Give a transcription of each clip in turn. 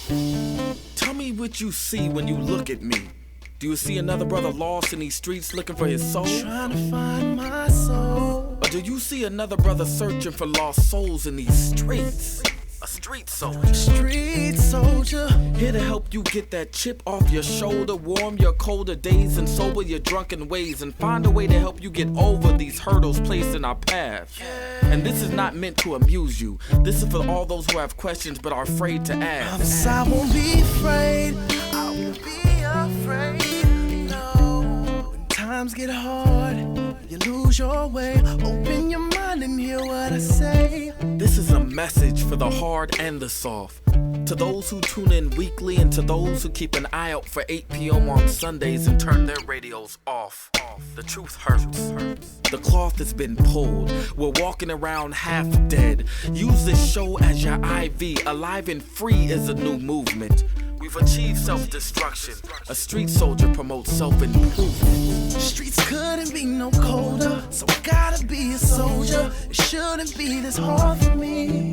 Tell me what you see when you look at me. Do you see another brother lost in these streets looking for his soul? Trying to find my soul. Or do you see another brother searching for lost souls in these streets? A street soldier. Street soldier. Here to help you get that chip off your shoulder, warm your colder days and sober your drunken ways, and find a way to help you get over these hurdles placed in our path. And this is not meant to amuse you. This is for all those who have questions but are afraid to ask. I won't be afraid. I won't be afraid. No. When times get hard, you lose your way. Open your mind and hear what I say. This is a message for the hard and the soft. To those who tune in weekly and to those who keep an eye out for 8 p.m. on Sundays and turn their radios off. The truth hurts. The cloth has been pulled. We're walking around half dead. Use this show as your IV. Alive and Free is a new movement. We've achieved self-destruction. A street soldier promotes self-improvement. Streets couldn't be no colder, so I gotta be a soldier. It shouldn't be this hard for me.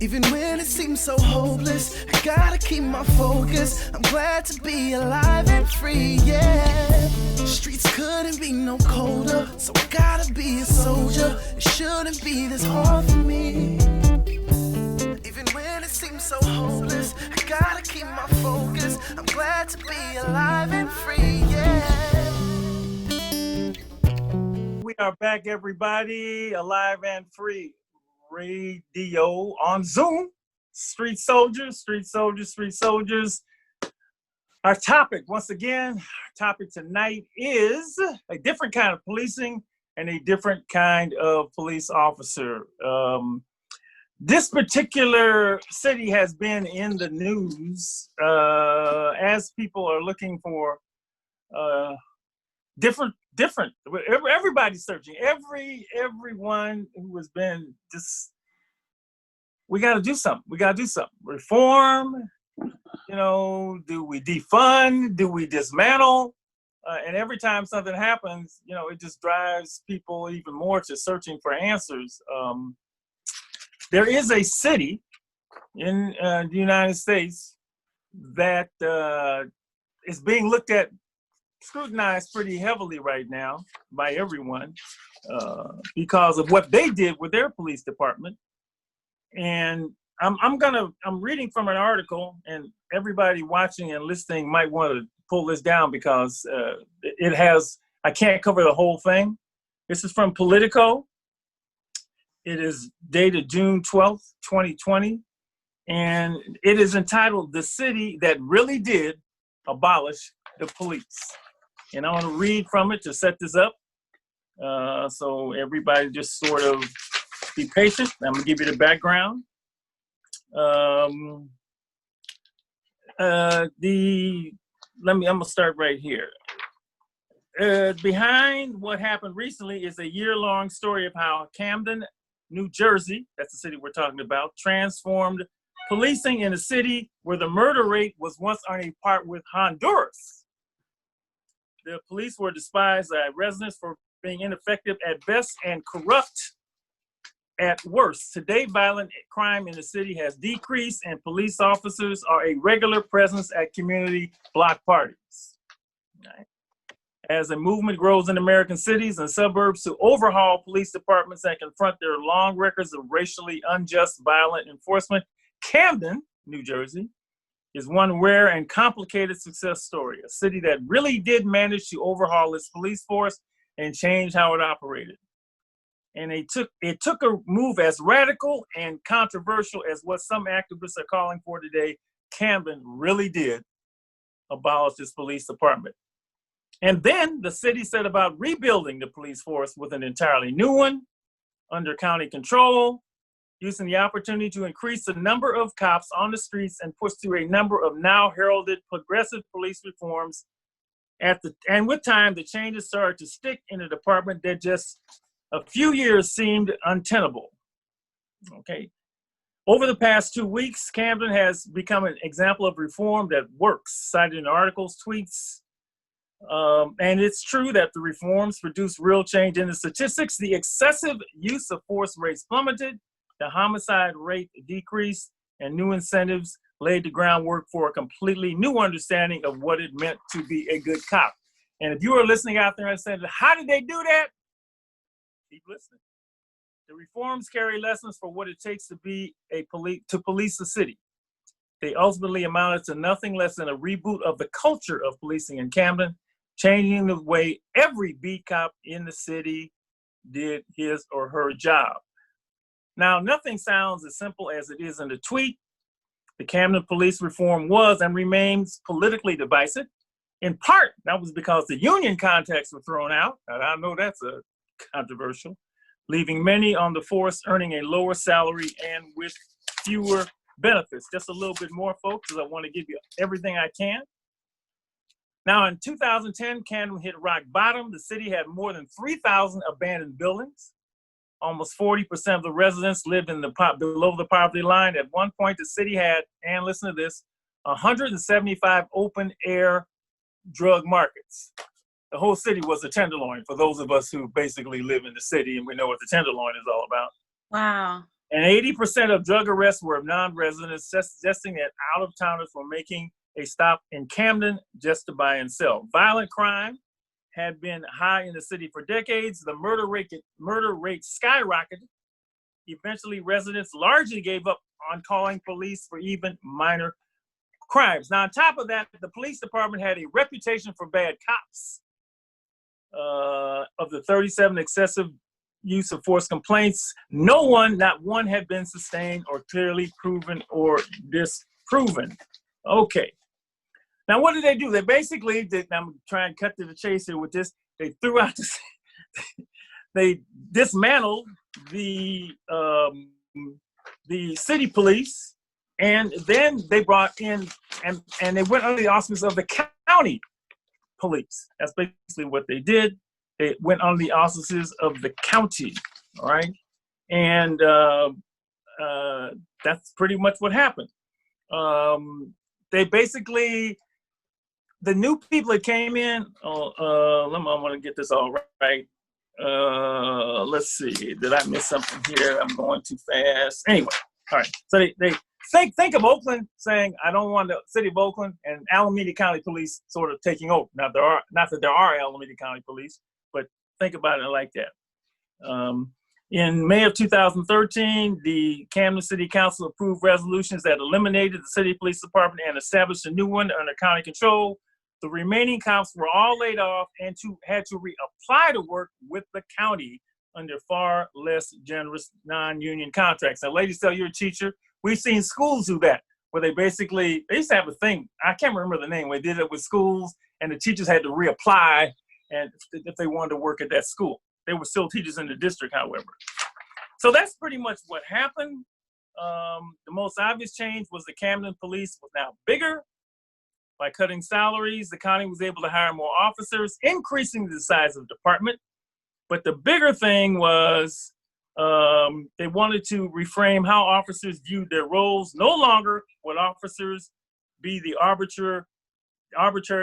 Even when it seems so hopeless, I gotta keep my focus. I'm glad to be alive and free, yeah. Streets couldn't be no colder, so I gotta be a soldier. It shouldn't be this hard for me. Even when it seems so hopeless, I gotta keep my focus. I'm glad to be alive and free, yeah. We are back, everybody. Alive and Free Radio on Zoom. Street soldiers, street soldiers, street soldiers. Our topic, once again, our topic tonight is a different kind of policing and a different kind of police officer. This particular city has been in the news as people are looking for different. Everybody's searching. Everyone who has been just. We got to do something. Reform. Do we defund? Do we dismantle? And every time something happens, it just drives people even more to searching for answers. There is a city in the United States that is being looked at, scrutinized pretty heavily right now by everyone because of what they did with their police department. And I'm reading from an article, and everybody watching and listening might want to pull this down because I can't cover the whole thing. This is from Politico. It is dated June 12th, 2020, and it is entitled "The City That Really Did Abolish the Police." And I want to read from it to set this up, so everybody just sort of be patient. I'm gonna give you the background. I'm gonna start right here. Behind what happened recently is a year-long story of how Camden, New Jersey, that's the city we're talking about, transformed policing in a city where the murder rate was once on a par with Honduras. The police were despised by residents for being ineffective at best and corrupt at worst. Today, violent crime in the city has decreased, and police officers are a regular presence at community block parties. Right. As a movement grows in American cities and suburbs to overhaul police departments and confront their long records of racially unjust, violent enforcement, Camden, New Jersey, is one rare and complicated success story, a city that really did manage to overhaul its police force and change how it operated. And it took a move as radical and controversial as what some activists are calling for today. Camden really did abolish its police department. And then the city set about rebuilding the police force with an entirely new one, under county control, using the opportunity to increase the number of cops on the streets and push through a number of now heralded progressive police reforms. And with time, the changes started to stick in a department that just a few years seemed untenable. Okay. Over the past 2 weeks, Camden has become an example of reform that works, cited in articles, tweets. And it's true that the reforms produce real change in the statistics. The excessive use of force rates plummeted, the homicide rate decreased, and new incentives laid the groundwork for a completely new understanding of what it meant to be a good cop. And if you are listening out there and saying, how did they do that? Keep listening. The reforms carry lessons for what it takes to be to police the city. They ultimately amounted to nothing less than a reboot of the culture of policing in Camden, changing the way every beat cop in the city did his or her job. Now, nothing sounds as simple as it is in the tweet. The Camden police reform was and remains politically divisive. In part, that was because the union contracts were thrown out, and I know that's controversial, leaving many on the force earning a lower salary and with fewer benefits. Just a little bit more, folks, because I want to give you everything I can. Now, in 2010, Camden hit rock bottom. The city had more than 3,000 abandoned buildings. Almost 40% of the residents lived in below the poverty line. At one point, the city had, and listen to this, 175 open-air drug markets. The whole city was a Tenderloin for those of us who basically live in the city and we know what the Tenderloin is all about. Wow. And 80% of drug arrests were of non-residents, suggesting that out-of-towners were making a stop in Camden just to buy and sell. Violent crime had been high in the city for decades. The murder rate skyrocketed. Eventually, residents largely gave up on calling police for even minor crimes. Now, on top of that, the police department had a reputation for bad cops. Of the 37 excessive use of force complaints, not one had been sustained or clearly proven or disproven. Okay. Now, what did they do? They basically did, I'm trying to cut to the chase here with this. They threw out they dismantled the city police, and then they brought in, and they went under the auspices of the county police. That's basically what they did. They went under the auspices of the county, all right? And that's pretty much what happened. They basically, the new people that came in, I want to get this all right. Let's see, did I miss something here? I'm going too fast. Anyway, all right. So they think of Oakland saying, I don't want the city of Oakland, and Alameda County Police sort of taking over. Now, not that there are Alameda County Police, but think about it like that. In May of 2013, the Camden City Council approved resolutions that eliminated the city police department and established a new one under county control. The remaining cops were all laid off and had to reapply to work with the county under far less generous non-union contracts. Now, ladies, tell you're a teacher. We've seen schools do that, where they used to have a thing, I can't remember the name, where they did it with schools, and the teachers had to reapply and if they wanted to work at that school. They were still teachers in the district, however. So that's pretty much what happened. The most obvious change was the Camden police was now bigger. By cutting salaries, the county was able to hire more officers, increasing the size of the department. But the bigger thing was they wanted to reframe how officers viewed their roles. No longer would officers be the arbitrary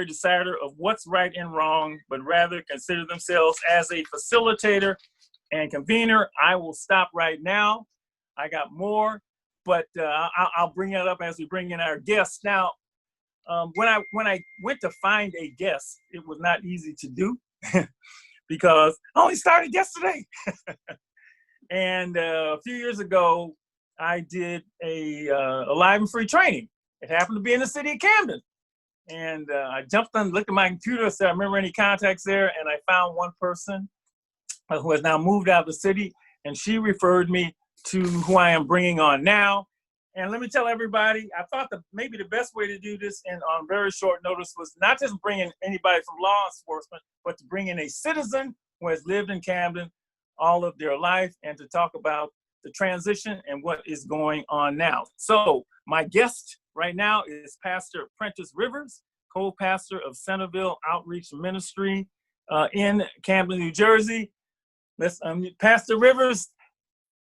decider of what's right and wrong, but rather consider themselves as a facilitator and convener. I will stop right now. I got more, but I'll bring it up as we bring in our guests. Now, when I went to find a guest, it was not easy to do because I only started yesterday. And a few years ago, I did a live and free training. It happened to be in the city of Camden. And I jumped on, looked at my computer, said, I remember any contacts there, and I found one person who has now moved out of the city, and she referred me to who I am bringing on now. And let me tell everybody, I thought maybe the best way to do this on very short notice was not just bringing anybody from law enforcement, but to bring in a citizen who has lived in Camden all of their life and to talk about the transition and what is going on now. So my guest right now is Pastor Prentice Rivers, co-pastor of Centerville Outreach Ministry in Camden, New Jersey. Pastor Rivers,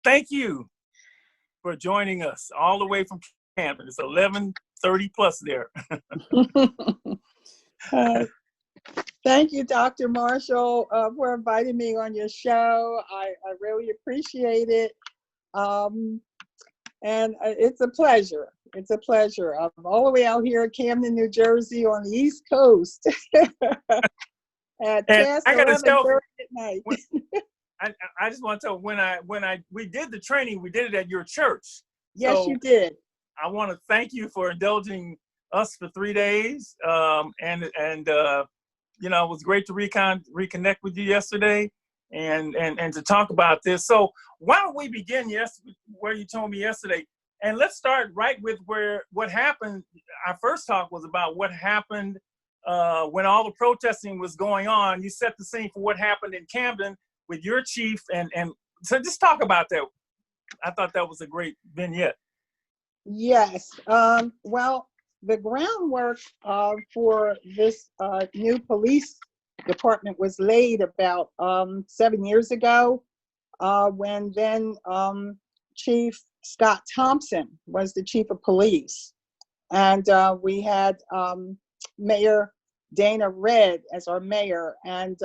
thank you for joining us all the way from Camden. It's 11:30 plus there. Thank you, Dr. Marshall, for inviting me on your show. I really appreciate it. And it's a pleasure. It's a pleasure. I'm all the way out here at Camden, New Jersey on the East Coast at past I got to tell 11:30 at night. I just want to tell we did the training, we did it at your church. Yes, So you did. I want to thank you for indulging us for 3 days. You know, it was great to reconnect with you yesterday and to talk about this. So why don't we begin where you told me yesterday, and let's start right with what happened. Our first talk was about what happened when all the protesting was going on. You set the scene for what happened in Camden with your chief, and so just talk about that. I thought that was a great vignette. Yes. Well, the groundwork for this new police department was laid about 7 years ago when then Chief Scott Thompson was the chief of police. And we had Mayor Dana Red as our mayor. And,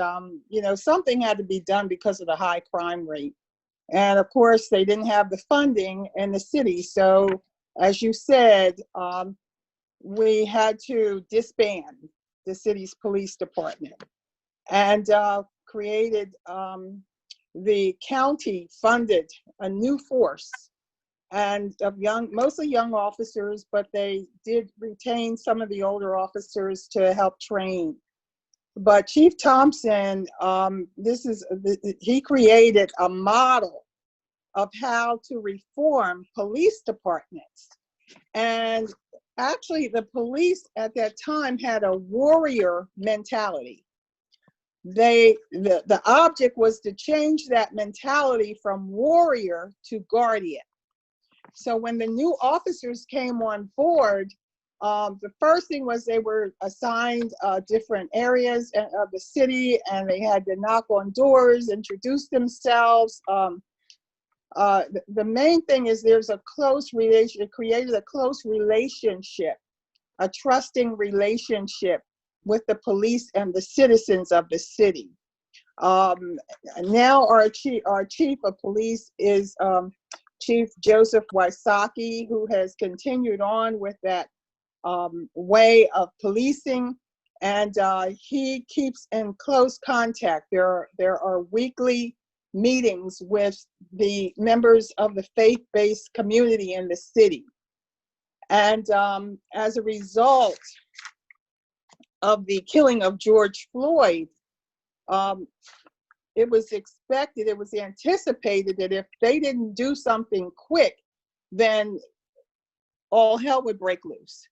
you know, something had to be done because of the high crime rate. And of course, they didn't have the funding in the city. So, as you said, we had to disband the city's police department and created, the county funded a new force and of mostly young officers, but they did retain some of the older officers to help train. But Chief Thompson, he created a model of how to reform police departments. And actually, the police at that time had a warrior mentality. The object was to change that mentality from warrior to guardian. So when the new officers came on board, the first thing was they were assigned different areas of the city, and they had to knock on doors, introduce themselves. The main thing is there's a close relation. It created a close relationship, a trusting relationship with the police and the citizens of the city. Now our chief of police is Chief Joseph Wysocki, who has continued on with that way of policing, and he keeps in close contact. There are weekly meetings with the members of the faith-based community in the city. And as a result of the killing of George Floyd, it was expected, it was anticipated that if they didn't do something quick, then all hell would break loose.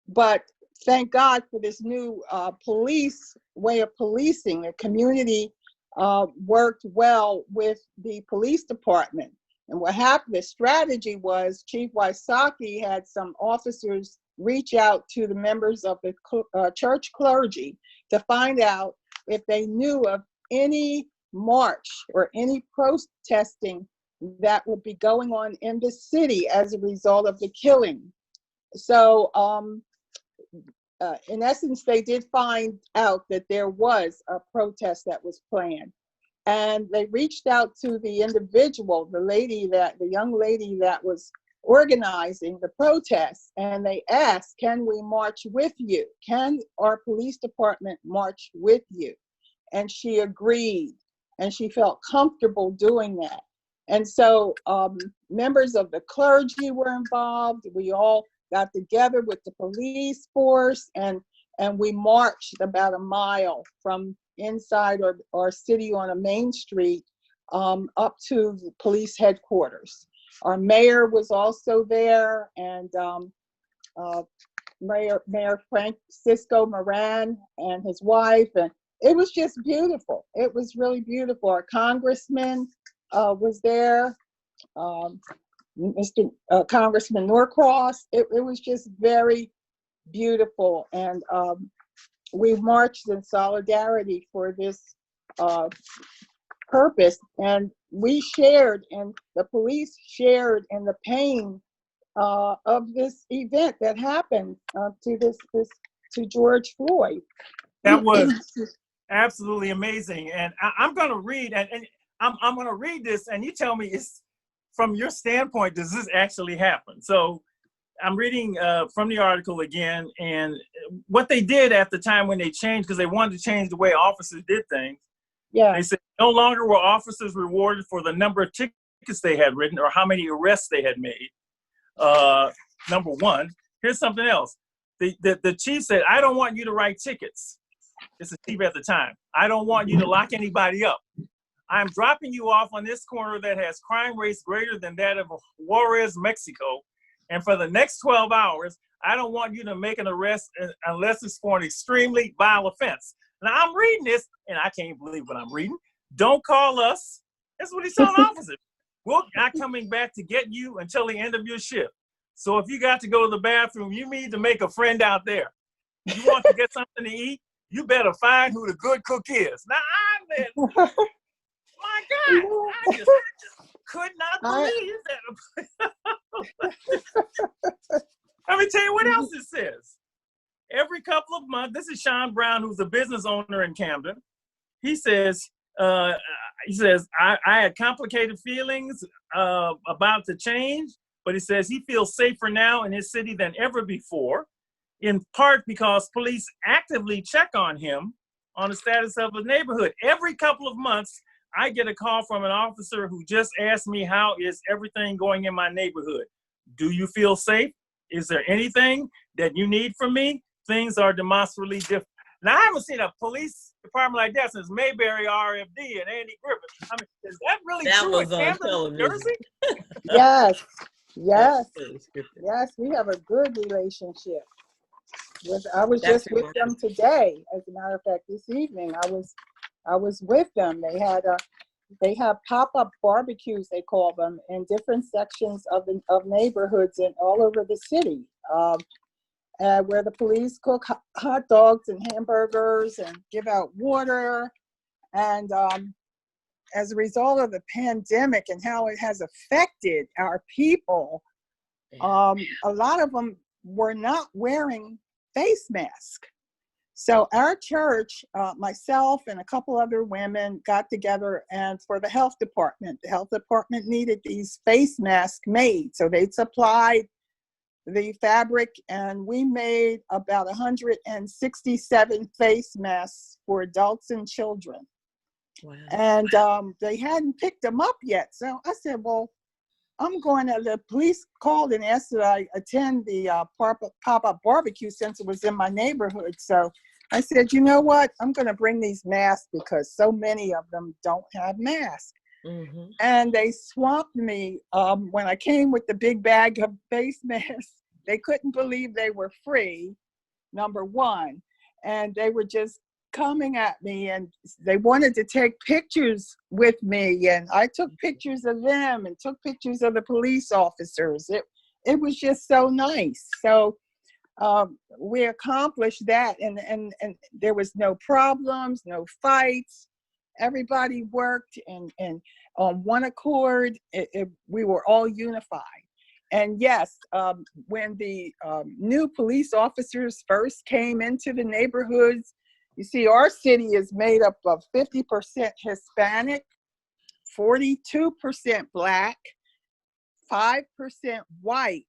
But thank God for this new police way of policing. The community worked well with the police department. And what happened, the strategy was Chief Wysocki had some officers reach out to the members of the church clergy to find out if they knew of any march or any protesting that would be going on in the city as a result of the killing. So in essence, they did find out that there was a protest that was planned. And they reached out to the individual, the young lady that was organizing the protest, and they asked, can we march with you? Can our police department march with you? And she agreed, and she felt comfortable doing that. And so members of the clergy were involved. We all got together with the police force, and we marched about a mile from inside our city on a main street up to the police headquarters. Our mayor was also there, and Mayor Francisco Moran and his wife, and it was just beautiful. It was really beautiful. Our congressman was there, Mr. Congressman Norcross. It was just very beautiful, and we marched in solidarity for this purpose, and we shared, and the police shared in the pain of this event that happened to George Floyd. That was absolutely amazing, and I'm going to read, and I'm going to read this, and you tell me from your standpoint, does this actually happen? So I'm reading from the article again, and what they did at the time when they changed, because they wanted to change the way officers did things, Yeah. they said no longer were officers rewarded for the number of tickets they had written or how many arrests they had made. Number one. Here's something else. The chief said, I don't want you to write tickets. It's the chief at the time. I don't want you to lock anybody up. I'm dropping you off on this corner that has crime rates greater than that of Juarez, Mexico. And for the next 12 hours, I don't want you to make an arrest unless it's for an extremely vile offense. Now I'm reading this and I can't believe what I'm reading. Don't call us. That's what he's telling officers. We're not coming back to get you until the end of your shift. So if you got to go to the bathroom, you need to make a friend out there. You want to get something to eat, you better find who the good cook is. Now I said, my God, I just could not believe that. Let me tell you what else it says. Every couple of months, this is Sean Brown, who's a business owner in Camden. He says, I had complicated feelings about the change, but he says he feels safer now in his city than ever before, in part because police actively check on him on the status of his neighborhood. Every couple of months, I get a call from an officer who just asked me, how is everything going in my neighborhood? Do you feel safe? Is there anything that you need from me? Things are demonstrably different. Now, I haven't seen a police department like that since Mayberry RFD and Andy Griffith. I mean, is that really true in Camden, New Jersey? Yes, yes, yes. We have a good relationship. I was just with them today. As a matter of fact, this evening I was with them. They have pop-up barbecues, they call them, in different sections of neighborhoods and all over the city, where the police cook hot dogs and hamburgers and give out water. And as a result of the pandemic and how it has affected our people, a lot of them were not wearing face masks. So our church, myself and a couple other women got together, and for the health department needed these face masks made. So they supplied the fabric, and we made about 167 face masks for adults and children. Wow. And they hadn't picked them up yet. So I said, well, the police called and asked that I attend the pop-up barbecue since it was in my neighborhood. So I said, you know what? I'm going to bring these masks because so many of them don't have masks. Mm-hmm. And they swamped me when I came with the big bag of face masks. They couldn't believe they were free, number one. And they were just coming at me, and they wanted to take pictures with me, and I took pictures of them and took pictures of the police officers. It was just so nice. So we accomplished that, and there was no problems, no fights. Everybody worked and on one accord. We were all unified. And yes, when the new police officers first came into the neighborhoods, you see, our city is made up of 50% Hispanic, 42% Black, 5% white,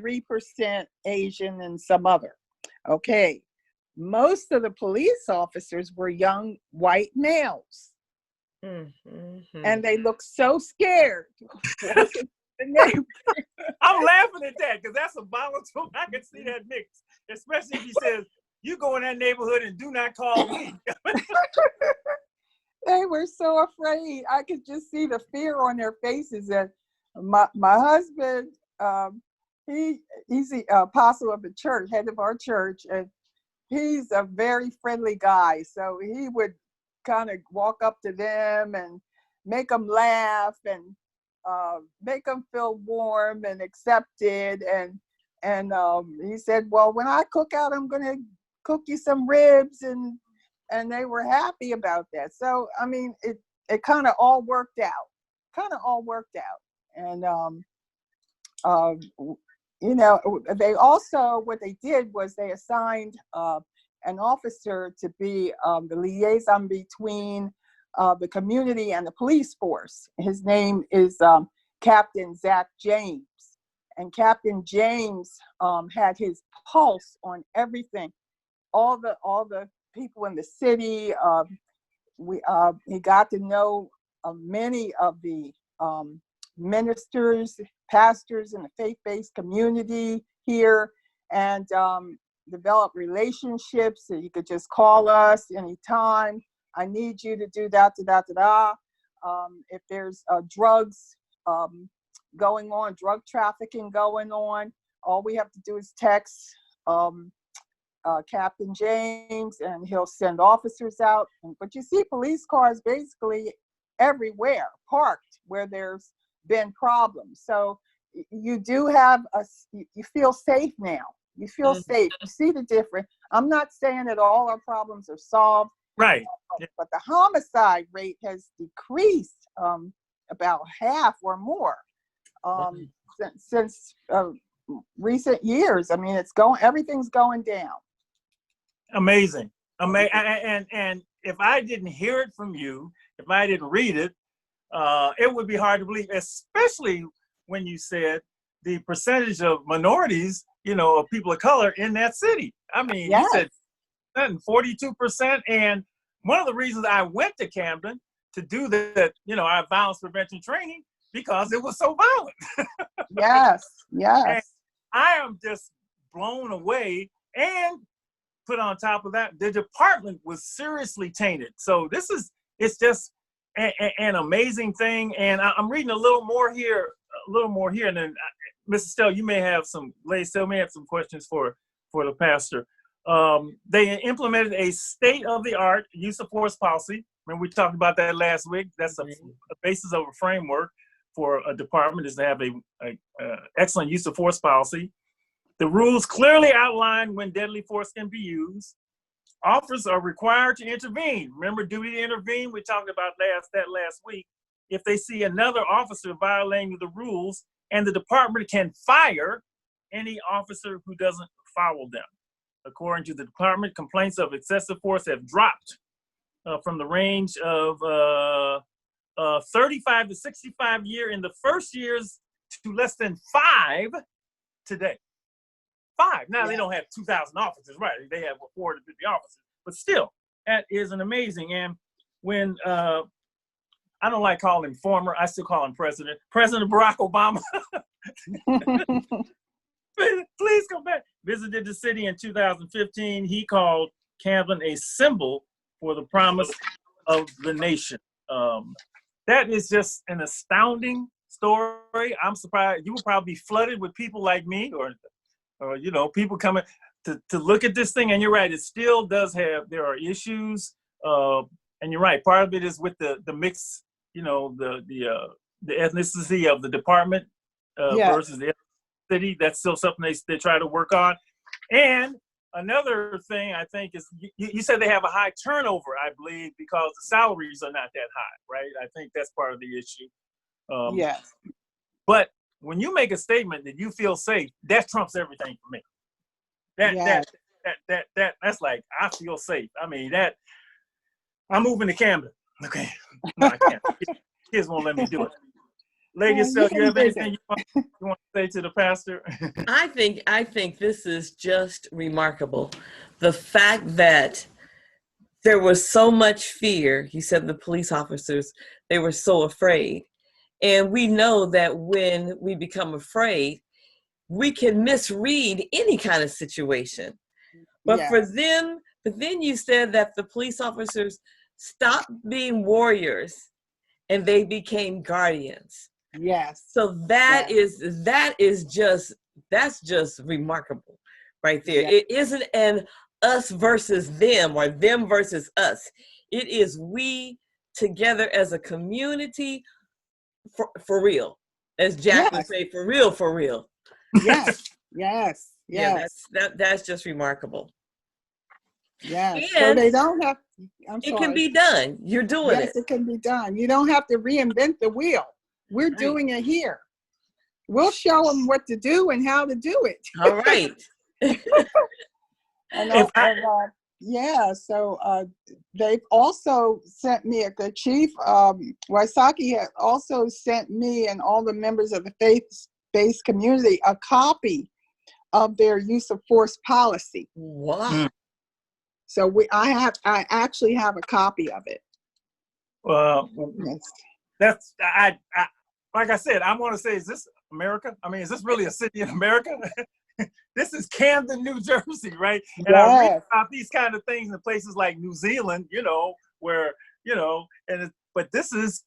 3% Asian, and some other. Okay, most of the police officers were young white males. Mm-hmm. And they looked so scared. I'm laughing at that because that's a volatile. I can see that mix, especially if he says, you go in that neighborhood and do not call me. They were so afraid. I could just see the fear on their faces. And my husband, he's the apostle of the church, head of our church, and he's a very friendly guy. So he would kind of walk up to them and make them laugh and make them feel warm and accepted. And he said, well, when I cook out, I'm going to cook you some ribs, and they were happy about that. So I mean, it kind of all worked out. And you know, they also, what they did was they assigned an officer to be the liaison between the community and the police force. His name is Captain Zach James. And Captain James had his pulse on everything. All the people in the city. He got to know many of the ministers, pastors in the faith-based community here, and develop relationships. So you could just call us anytime. I need you to do that, if there's drugs going on, drug trafficking going on, all we have to do is text Captain James, and he'll send officers out. But you see police cars basically everywhere, parked where there's been problems. So you do have you feel safe now. You feel safe. You see the difference. I'm not saying that all our problems are solved, Right. but the homicide rate has decreased about half or more since recent years. I mean, everything's going down. Amazing. And if I didn't hear it from you, if I didn't read it, it would be hard to believe, especially when you said the percentage of minorities, of people of color in that city. I mean, Yes. You said 42%. And one of the reasons I went to Camden to do that, our violence prevention training, because it was so violent. Yes. And I am just blown away. And put on top of that, the department was seriously tainted. So it's just an amazing thing. And I'm reading a little more here, and then Mrs. Stell, you may have some questions for the pastor. They implemented a state-of-the-art use of force policy. Remember, we talked about that last week. That's a basis of a framework for a department, is to have a excellent use of force policy. The rules clearly outline when deadly force can be used. Officers are required to intervene. Remember, duty to intervene? We talked about that last week. If they see another officer violating the rules, and the department can fire any officer who doesn't follow them. According to the department, complaints of excessive force have dropped from the range of 35 to 65 year in the first years to less than 5 today. 5. Now, They don't have 2,000 officers, right? They have 450 officers, but still, that is an amazing. And when I don't like calling him former, I still call him President Barack Obama. Please come back. Visited the city in 2015. He called Camden a symbol for the promise of the nation. That is just an astounding story. I'm surprised you will probably be flooded with people like me, or people coming to look at this thing. And you're right, it still does there are issues. And you're right, part of it is with the mix, the ethnicity of the department versus the city. That's still something they try to work on. And another thing I think is, you said they have a high turnover, I believe, because the salaries are not that high, right? I think that's part of the issue. Yes. But when you make a statement that you feel safe, that trumps everything for me. That's like, I feel safe. I mean, I'm moving to Camden. Okay. No, I can't. Kids won't let me do it. Ladies, so you have anything you want to say to the pastor? I think this is just remarkable. The fact that there was so much fear. He said the police officers, they were so afraid. And we know that when we become afraid, we can misread any kind of situation. But then you said that the police officers stopped being warriors and they became guardians. Yes. So that's just remarkable right there. Yes. It isn't an us versus them or them versus us. It is we together as a community for real. As Jack would say, for real, for real. Yes. Yes. Yeah, that's just remarkable. Yes. And so they don't have. it can be done. You're doing it. Yes, it can be done. You don't have to reinvent the wheel. We're doing it here. We'll show them what to do and how to do it. All right. Yeah, so they've also sent me, the chief, Waisaki had also sent me and all the members of the faith-based community a copy of their use of force policy. Wow. So I actually have a copy of it. Yes. That's I like I said, I want to say, is this America? I mean, is this really a city in America? This is Camden, New Jersey, right? And I read about these kind of things in places like New Zealand, where, but this is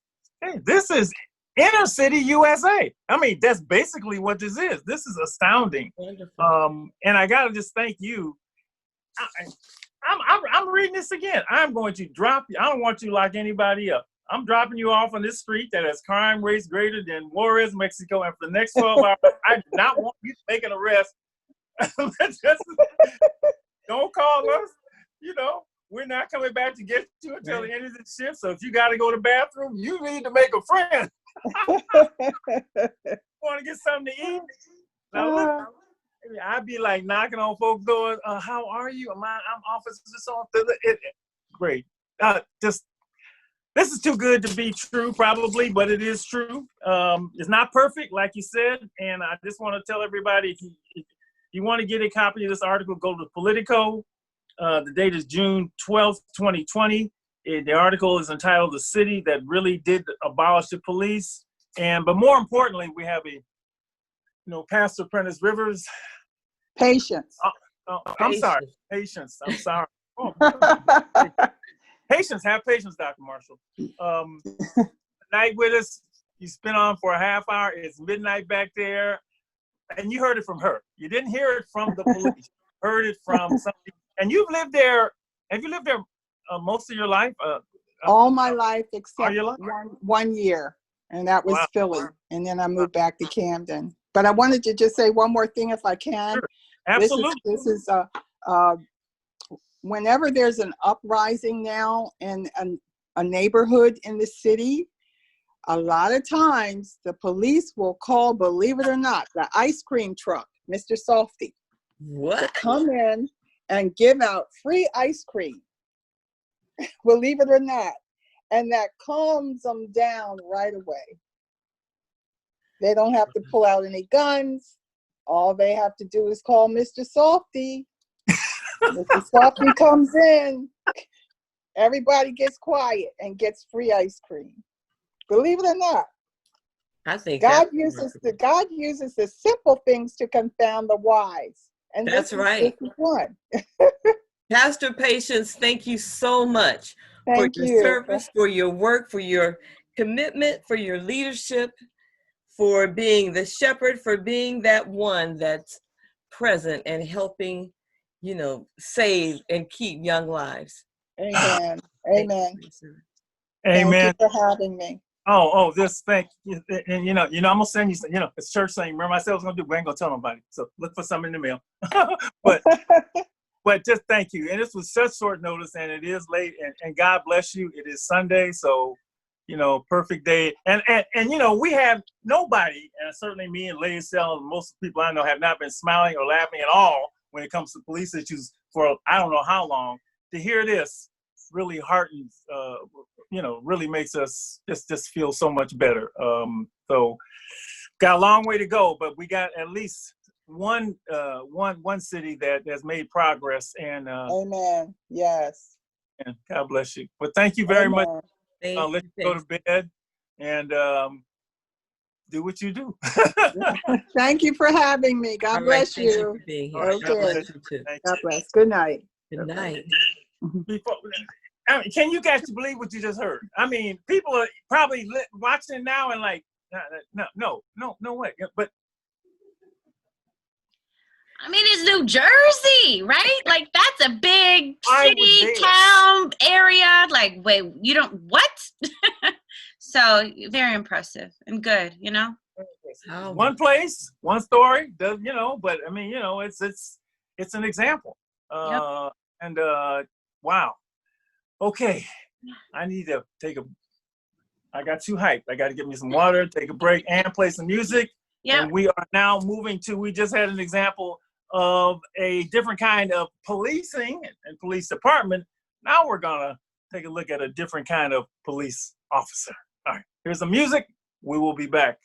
inner city USA. I mean, that's basically what this is. This is astounding. Wonderful. And I gotta just thank you. I'm reading this again. I'm going to drop you. I don't want you to lock anybody up. I'm dropping you off on this street that has crime rates greater than Juarez, Mexico. And for the next 12 hours, I do not want you to make an arrest. Don't call us. We're not coming back to get you until the end of the shift. So if you got to go to the bathroom, you need to make a friend. Want to get something to eat? Now, look, I'd be like knocking on folks' doors. How are you? I'm officer so great. This is too good to be true, probably, but it is true. It's not perfect, like you said, and I just want to tell everybody, if you want to get a copy of this article, go to Politico. The date is June 12th, 2020. The article is entitled "The City That Really Did Abolish the Police," but more importantly, we have Pastor Prentice Rivers. Patience. I'm sorry. Patience. I'm sorry. Oh, patience. Have patience, Dr. Marshall. Night with us. He's been on for a half hour. It's midnight back there. And you heard it from her. You didn't hear it from the police. You heard it from somebody. And you've lived there. Have you lived there most of your life? All my life except your life? one year. And that was Philly. And then I moved back to Camden. But I wanted to just say one more thing, if I can. Sure. Absolutely. This is whenever there's an uprising now in a neighborhood in the city, a lot of times the police will call, believe it or not, the ice cream truck, Mr. Softy, to come in and give out free ice cream. Believe it or not. And that calms them down right away. They don't have to pull out any guns. All they have to do is call Mr. Softy. Mr. Softy comes in. Everybody gets quiet and gets free ice cream. Believe it or not. I think God uses the simple things to confound the wise. And that's right. This is one. Pastor Patience, thank you so much for your service, for your work, for your commitment, for your leadership, for being the shepherd, for being that one that's present and helping, save and keep young lives. Amen. Amen. Amen. Thank you for having me. Thank you. And I'm gonna send you some, it's church thing. Remember I said I was gonna do, but I ain't gonna tell nobody. So look for something in the mail. But just thank you. And this was such short notice, and it is late, and God bless you. It is Sunday, so perfect day. And we have nobody, and certainly me and Lady Sell and most people I know have not been smiling or laughing at all when it comes to police issues for I don't know how long. To hear this really heartens, really makes us just feel so much better. So got a long way to go, but we got at least one city that has made progress. And amen. Yes. And God bless you. But thank you very much. I'll let you go to bed and do what you do. Thank you for having me. God bless you. Okay. God bless you too. God bless. Good night. Good night. Can you guys believe what you just heard? I mean, people are probably watching it now and like, no way. But I mean, it's New Jersey, right? Like, that's a big city, town, area. Like, wait, you don't, what? So, very impressive and good, One place, one story, but I mean, it's an example. And wow. Okay, I need to I got too hyped. I got to get me some water, take a break, and play some music. Yeah. And we are now moving to, we just had an example of a different kind of policing and police department, now we're gonna take a look at a different kind of police officer. All right, here's some music. We will be back.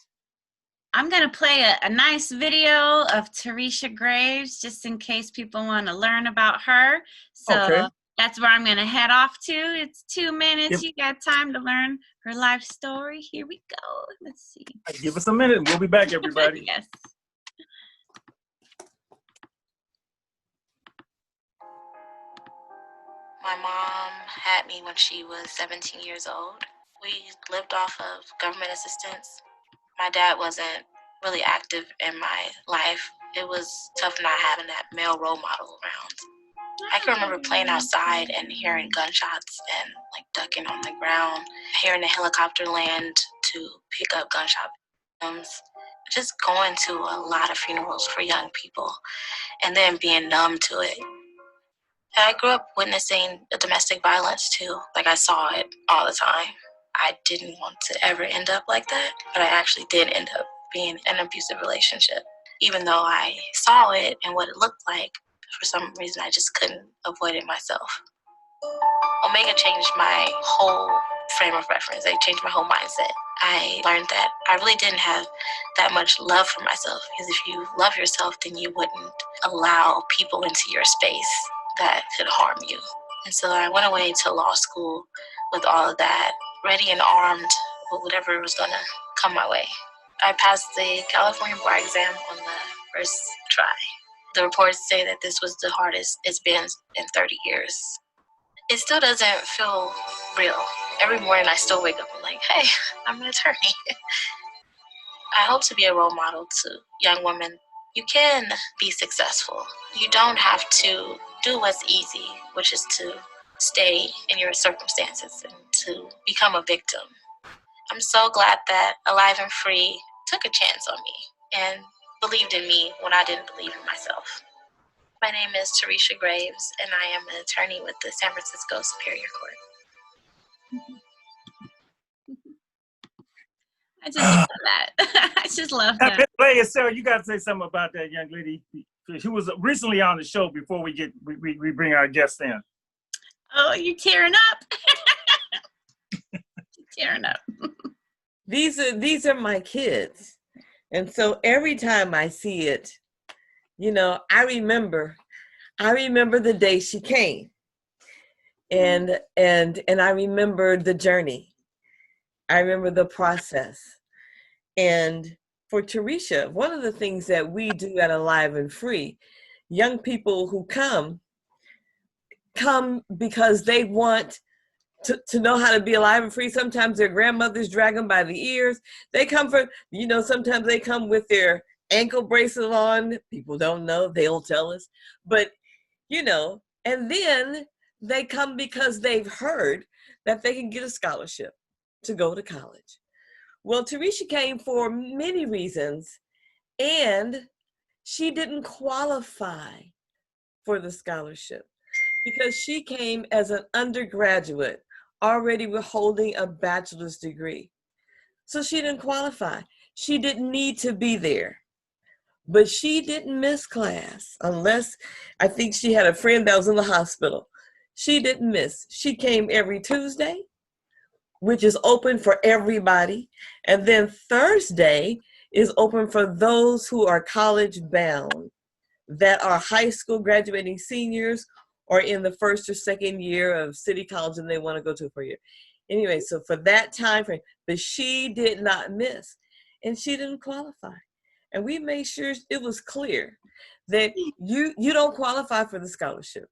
I'm going to play a nice video of Teresa Graves, just in case people want to learn about her. So Okay. that's where I'm going to head off to. It's 2 minutes. Yep. You got time to learn her life story. Here we go. Let's see. Give us a minute. We'll be back, everybody. Yes. My mom had me when she was 17 years old. We lived off of government assistance. My dad wasn't really active in my life. It was tough not having that male role model around. I can remember playing outside and hearing gunshots and like ducking on the ground, hearing the helicopter land to pick up gunshot victims, just going to a lot of funerals for young people and then being numb to it. I grew up witnessing domestic violence too. Like I saw it all the time. I didn't want to ever end up like that, but I actually did end up being in an abusive relationship. Even though I saw it and what it looked like, for some reason I just couldn't avoid it myself. Omega changed my whole frame of reference. It changed my whole mindset. I learned that I really didn't have that much love for myself, because if you love yourself, then you wouldn't allow people into your space that could harm you. And so I went away to law school with all of that, ready and armed with whatever was gonna come my way. I passed the California bar exam on the first try. The reports say that this was the hardest it's been in 30 years. It still doesn't feel real. Every morning I still wake up and like, hey, I'm an attorney. I hope to be a role model to young women. You can be successful. You don't have to do what's easy, which is to stay in your circumstances and to become a victim. I'm so glad that Alive and Free took a chance on me and believed in me when I didn't believe in myself. My name is Teresa Graves, and I am an attorney with the San Francisco Superior Court. I just love that. I just love that. Hey, Sarah, you got to say something about that young lady who was recently on the show before we bring our guest in. Oh, you're tearing up. You're tearing up. These are my kids. And so every time I see it, you know, I remember the day she came. And I remember the journey. I remember the process. And for Teresa, one of the things that we do at Alive and Free, young people who come because they want to know how to be alive and free. Sometimes their grandmothers drag them by the ears. They come for, you know, sometimes they come with their ankle bracelet on. People don't know, they'll tell us. But, you know, and then they come because they've heard that they can get a scholarship to go to college. Well, Teresa came for many reasons, and she didn't qualify for the scholarship because she came as an undergraduate, already holding a bachelor's degree. So she didn't qualify. She didn't need to be there. But she didn't miss class unless, I think she had a friend that was in the hospital. She didn't miss. She came every Tuesday, which is open for everybody. And then Thursday is open for those who are college bound, that are high school graduating seniors or in the first or second year of City College and they want to go to a 4-year. Anyway, so for that time frame, but she did not miss and she didn't qualify. And we made sure it was clear that you don't qualify for the scholarship.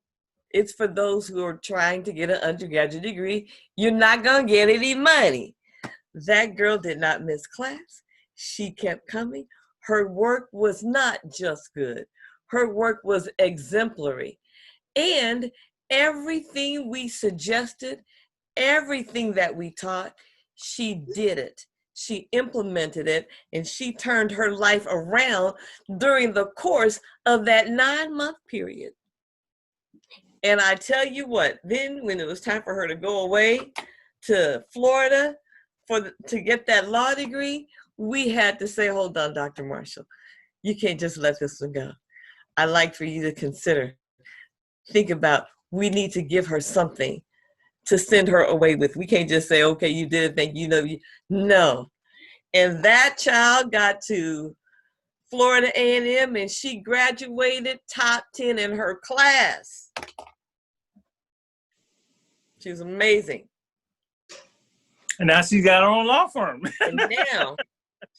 It's for those who are trying to get an undergraduate degree. You're not going to get any money. That girl did not miss class. She kept coming. Her work was not just good. Her work was exemplary. And everything we suggested, everything that we taught, she did it. She implemented it, and she turned her life around during the course of that 9-month period. And I tell you what, then when it was time for her to go away to Florida to get that law degree, we had to say, hold on, Dr. Marshall, you can't just let this one go. I'd like for you to consider. Think about, we need to give her something to send her away with. We can't just say, okay, you did it, thank you. No. And that child got to Florida A&M and she graduated top 10 in her class. She was amazing. And now she's got her own law firm. And now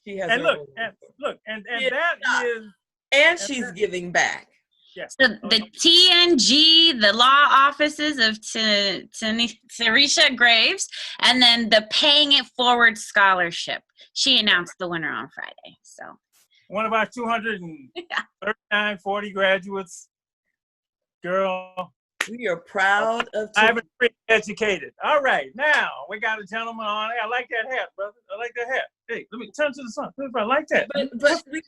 she has and her look, own and law look, and Yeah. that is. And she's giving back. Yes. The TNG, the law offices of Tarisha Graves, and then the Paying It Forward Scholarship. She announced the winner on Friday. So One of our 239, 40 graduates. Girl. We are proud of I've been pretty educated. All right, now we got a gentleman on. Hey, I like that hat, brother. I like that hat. Hey, let me turn to the sun. I like that. But we've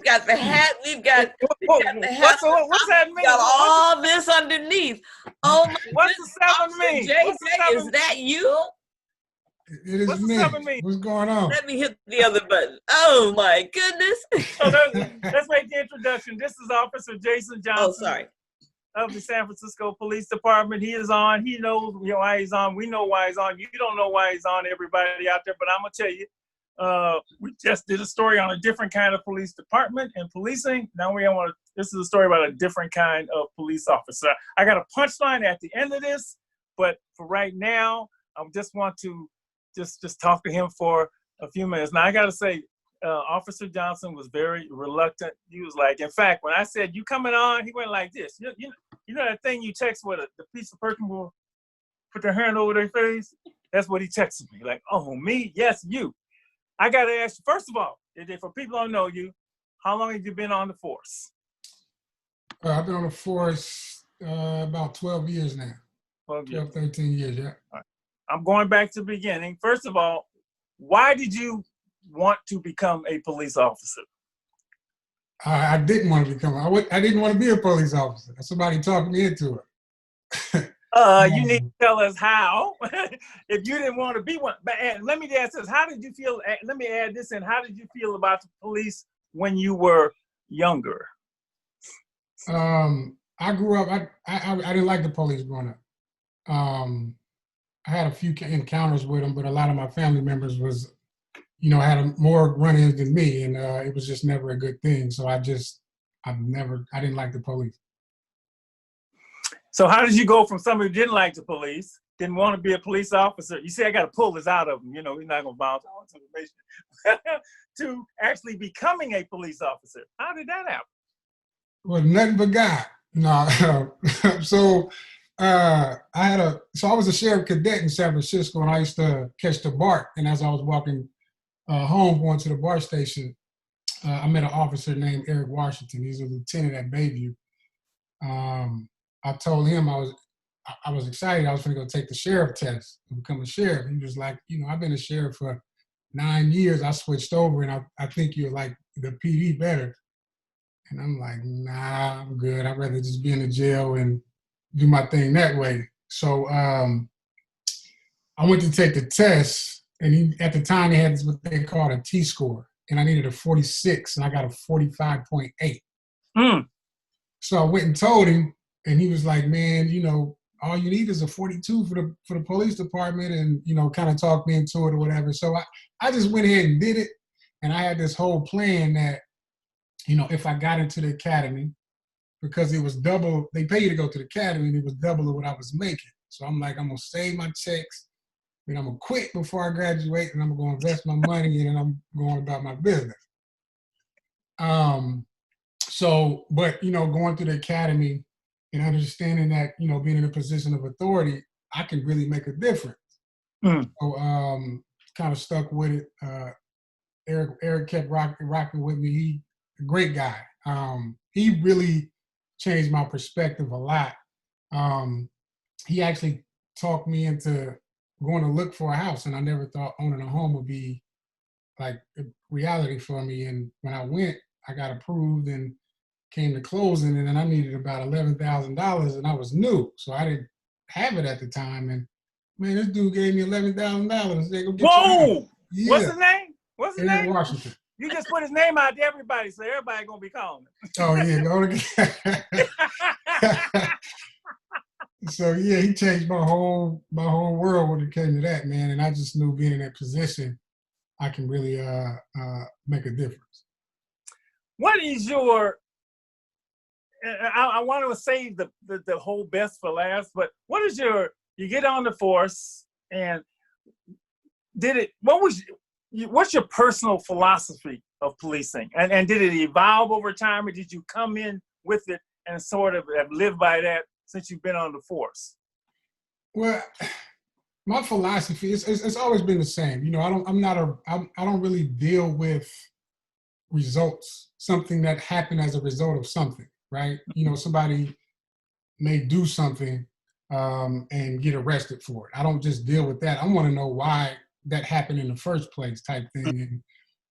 got the hat. We've got the hat. What's that mean? We've got all this underneath. Oh my What's goodness. the 7 mean? JJ, is that you? It is What's the me. 7 mean? What's going on? Let me hit the other button. Oh my goodness. So let's make the introduction. This is Officer Jason Johnson. Oh, sorry. Of the San Francisco Police Department. He is on. He knows why he's on. We know why he's on. You don't know why he's on, everybody out there, but I'm going to tell you. We just did a story on a different kind of police department and policing. Now this is a story about a different kind of police officer. I got a punchline at the end of this, but for right now, I just want to just talk to him for a few minutes. Now, I got to say, Officer Johnson was very reluctant. He was like, in fact, when I said, you coming on, he went like this. You know that thing you text where the piece of person will put their hand over their face? That's what he texted me. Like, oh, me? Yes, you. I got to ask you, first of all, for people who don't know you, how long have you been on the force? I've been on the force about 12 years now. 12, 13 years, yeah. Right. I'm going back to the beginning. First of all, why did you want to become a police officer? I didn't want to become. I didn't want to be a police officer. Somebody talked me into it. You need to tell us how. If you didn't want to be one, but let me ask this: how did you feel? Let me add this in. How did you feel about the police when you were younger? I grew up. I didn't like the police growing up. I had a few encounters with them, but a lot of my family members had more run-ins than me, and it was just never a good thing. So I didn't like the police. So how did you go from somebody who didn't like the police, didn't want to be a police officer? You see, I got to pull this out of him. He's not going to bounce all this information. To actually becoming a police officer. How did that happen? Well, nothing but God. No. So I was a sheriff cadet in San Francisco, and I used to catch the BART. And as I was walking home going to the BART station, I met an officer named Eric Washington. He's a lieutenant at Bayview. I told him I was excited. I was going to go take the sheriff test to become a sheriff. He was like, I've been a sheriff for 9 years. I switched over, and I think you're like the PD better. And I'm like, nah, I'm good. I'd rather just be in the jail and do my thing that way. So I went to take the test, and at the time they had what they called a T-score, and I needed a 46, and I got a 45.8. So I went and told him, and he was like, man, all you need is a 42 for the police department, and, kind of talked me into it or whatever. So I just went ahead and did it, and I had this whole plan that, if I got into the academy, because it was double, they pay you to go to the academy, and it was double of what I was making. So I'm like, I'm going to save my checks, and I'm going to quit before I graduate, and I'm going to invest my money, and I'm going about my business. But going to the academy and understanding that, being in a position of authority, I can really make a difference. So kind of stuck with it. Eric kept rocking with me. He a great guy. He really changed my perspective a lot. He actually talked me into going to look for a house, and I never thought owning a home would be like a reality for me. And when I went, I got approved and came to closing, and then I needed about $11,000, and I was new, so I didn't have it at the time. And man, this dude gave me $11,000. Whoa! Yeah. What's his name? Eric Washington. You just put his name out to everybody, so everybody gonna be calling him. Oh yeah, go to. So yeah, he changed my whole world when it came to that, man. And I just knew being in that position, I can really make a difference. What is your? I want to save the whole best for last, but what is your? You get on the force, and what's your personal philosophy of policing? And did it evolve over time, or did you come in with it and sort of have lived by that since you've been on the force? Well, my philosophy it's always been the same. You know, I don't really deal with results, something that happened as a result of something, right? You know, somebody may do something and get arrested for it. I don't just deal with that. I want to know why that happened in the first place, type thing.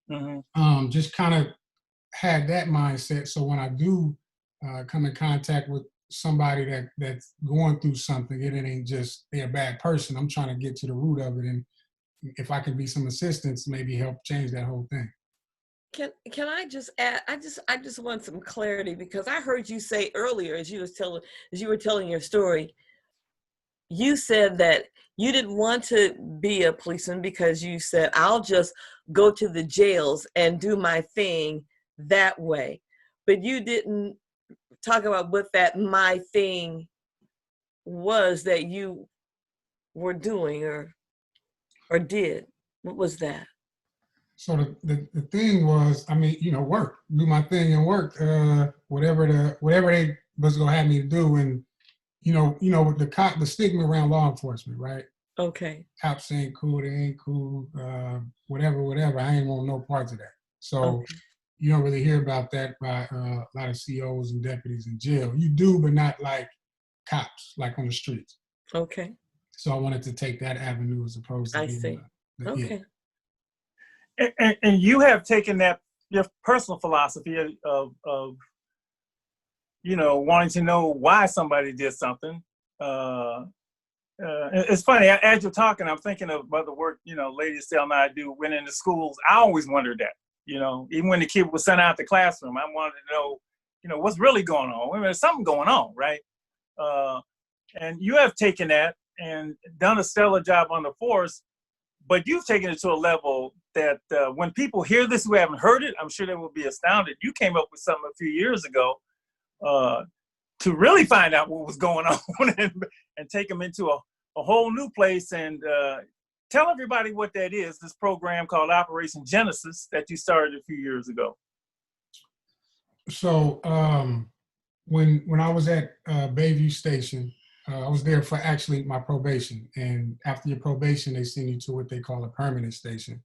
And just kind of had that mindset. So when I do come in contact with somebody that's going through something, it ain't just they're a bad person. I'm trying to get to the root of it, and if I can be some assistance, maybe help change that whole thing. Can I just add? I just want some clarity, because I heard you say earlier, as you were telling your story, you said that you didn't want to be a policeman because you said, I'll just go to the jails and do my thing that way. But you didn't talk about what that my thing was that you were doing or did. What was that? So the thing was, I mean, you know, work, do my thing and work, whatever they was gonna have me to do. And you know, the stigma around law enforcement, right? Okay. Cops ain't cool, they ain't cool, whatever. I ain't want no parts of that. So you don't really hear about that by a lot of COs and deputies in jail. You do, but not like cops, like on the streets. Okay. So I wanted to take that avenue as opposed to being Okay. And you have taken that, your personal philosophy of you know, wanting to know why somebody did something. It's funny, as you're talking, I'm thinking about the work, you know, Lady Estelle and I do, went into schools. I always wondered that, you know, even when the kid was sent out the classroom, I wanted to know, you know, what's really going on. I mean, there's something going on, right? And you have taken that and done a stellar job on the force, but you've taken it to a level that when people hear this who haven't heard it, I'm sure they will be astounded. You came up with something a few years ago to really find out what was going on and take them into a whole new place. And tell everybody what that is, this program called Operation Genesis that you started a few years ago. So when I was at Bayview Station, I was there for actually my probation. And after your probation, they send you to what they call a permanent station.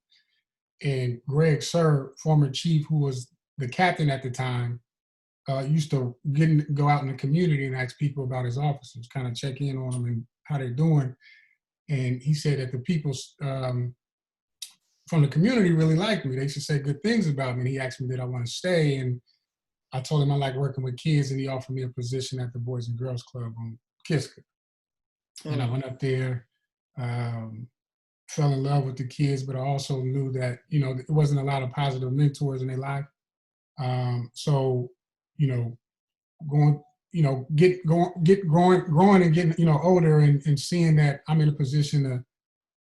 And Greg Sir, former chief, who was the captain at the time, used to go out in the community and ask people about his officers, kind of check in on them and how they're doing. And he said that the people from the community really liked me. They should say good things about me. And he asked me, did I want to stay? And I told him I like working with kids, and he offered me a position at the Boys and Girls Club on Kiska. And I went up there, fell in love with the kids, but I also knew that, you know, there wasn't a lot of positive mentors in their life. So, you know, growing and getting, you know, older and seeing that I'm in a position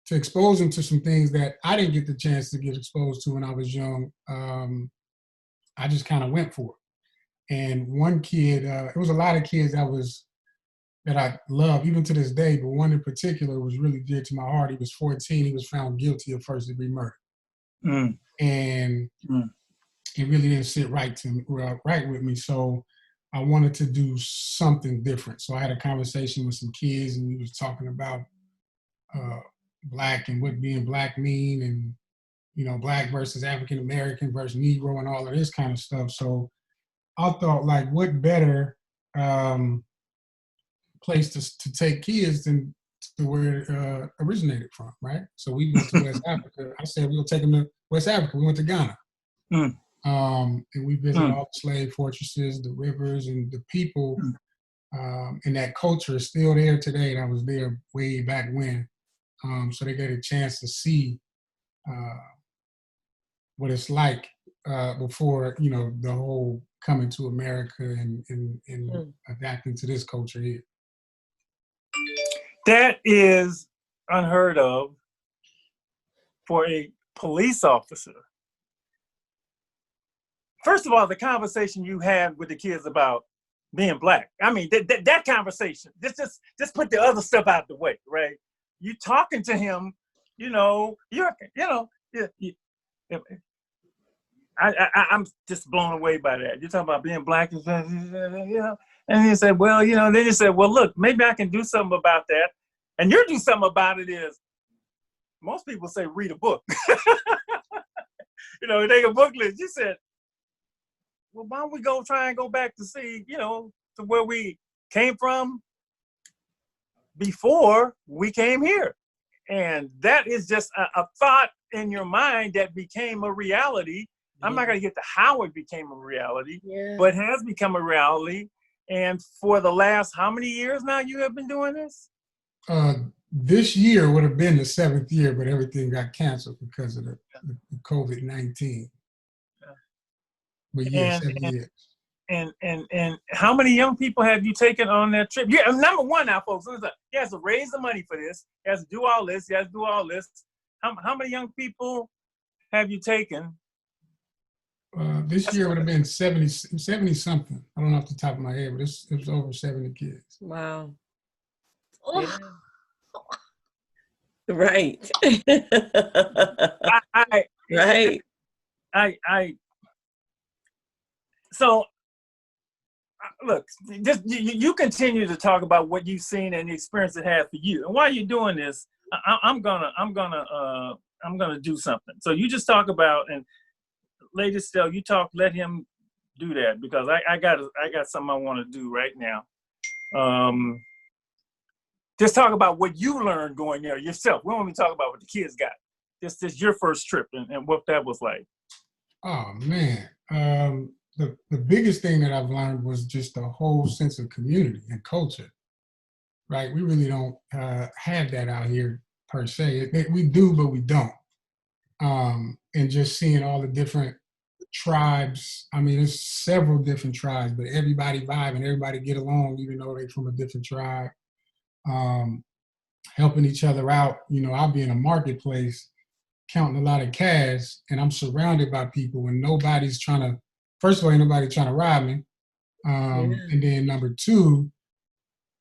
to expose them to some things that I didn't get the chance to get exposed to when I was young. I just kind of went for it. And one kid, it was a lot of kids that I love even to this day, but one in particular was really dear to my heart. He was 14. He was found guilty of first-degree murder. And it really didn't sit right with me. So I wanted to do something different. So I had a conversation with some kids, and we was talking about Black and what being Black mean, and, you know, Black versus African-American versus Negro and all of this kind of stuff. So I thought, like, what better place to take kids than to where it originated from, right? So we went to West Africa. I said, we'll take them to West Africa. We went to Ghana. And we visited all the slave fortresses, the rivers, and the people. And that culture is still there today. And I was there way back when. So they get a chance to see what it's like before, you know, the whole coming to America and adapting to this culture here. That is unheard of for a police officer. First of all, the conversation you had with the kids about being Black. I mean, that conversation, just put the other stuff out the way, right? You talking to him, you know, I'm just blown away by that. You're talking about being Black, you know, and he said, well, you know, then he said, well, look, maybe I can do something about that. And your do something about it is, most people say read a book. You know, take a book list. You said, well, why don't we try and go back to see, you know, to where we came from before we came here. And that is just a thought in your mind that became a reality. I'm not going to get to how it became a reality, but has become a reality. And for the last, how many years now you have been doing this? This year would have been the 7th year, but everything got canceled because of the COVID-19. But yeah, 7 years. And how many young people have you taken on that trip? Yeah, number one now, folks, he has to raise the money for this. He has to do all this. He has to do all this. How many young people have you taken? This year would have been 70 something. I don't know off the top of my head, but it was over 70 kids. Wow. Yeah. Right. So look, just you continue to talk about what you've seen and the experience it had for you. And while you're doing this, I'm gonna do something. So you just talk about, and Lady Estelle, let him do that, because I got something I want to do right now. Just talk about what you learned going there yourself. We don't even talk about what the kids got. Just your first trip and what that was like. Oh man. The biggest thing that I've learned was just the whole sense of community and culture, right? We really don't have that out here per se. We do, but we don't. And just seeing all the different tribes. I mean, there's several different tribes, but everybody vibe and everybody get along, even though they're from a different tribe. Helping each other out. You know, I'll be in a marketplace counting a lot of cash, and I'm surrounded by people, and nobody's trying to. First of all, ain't nobody trying to rob me. And then number two,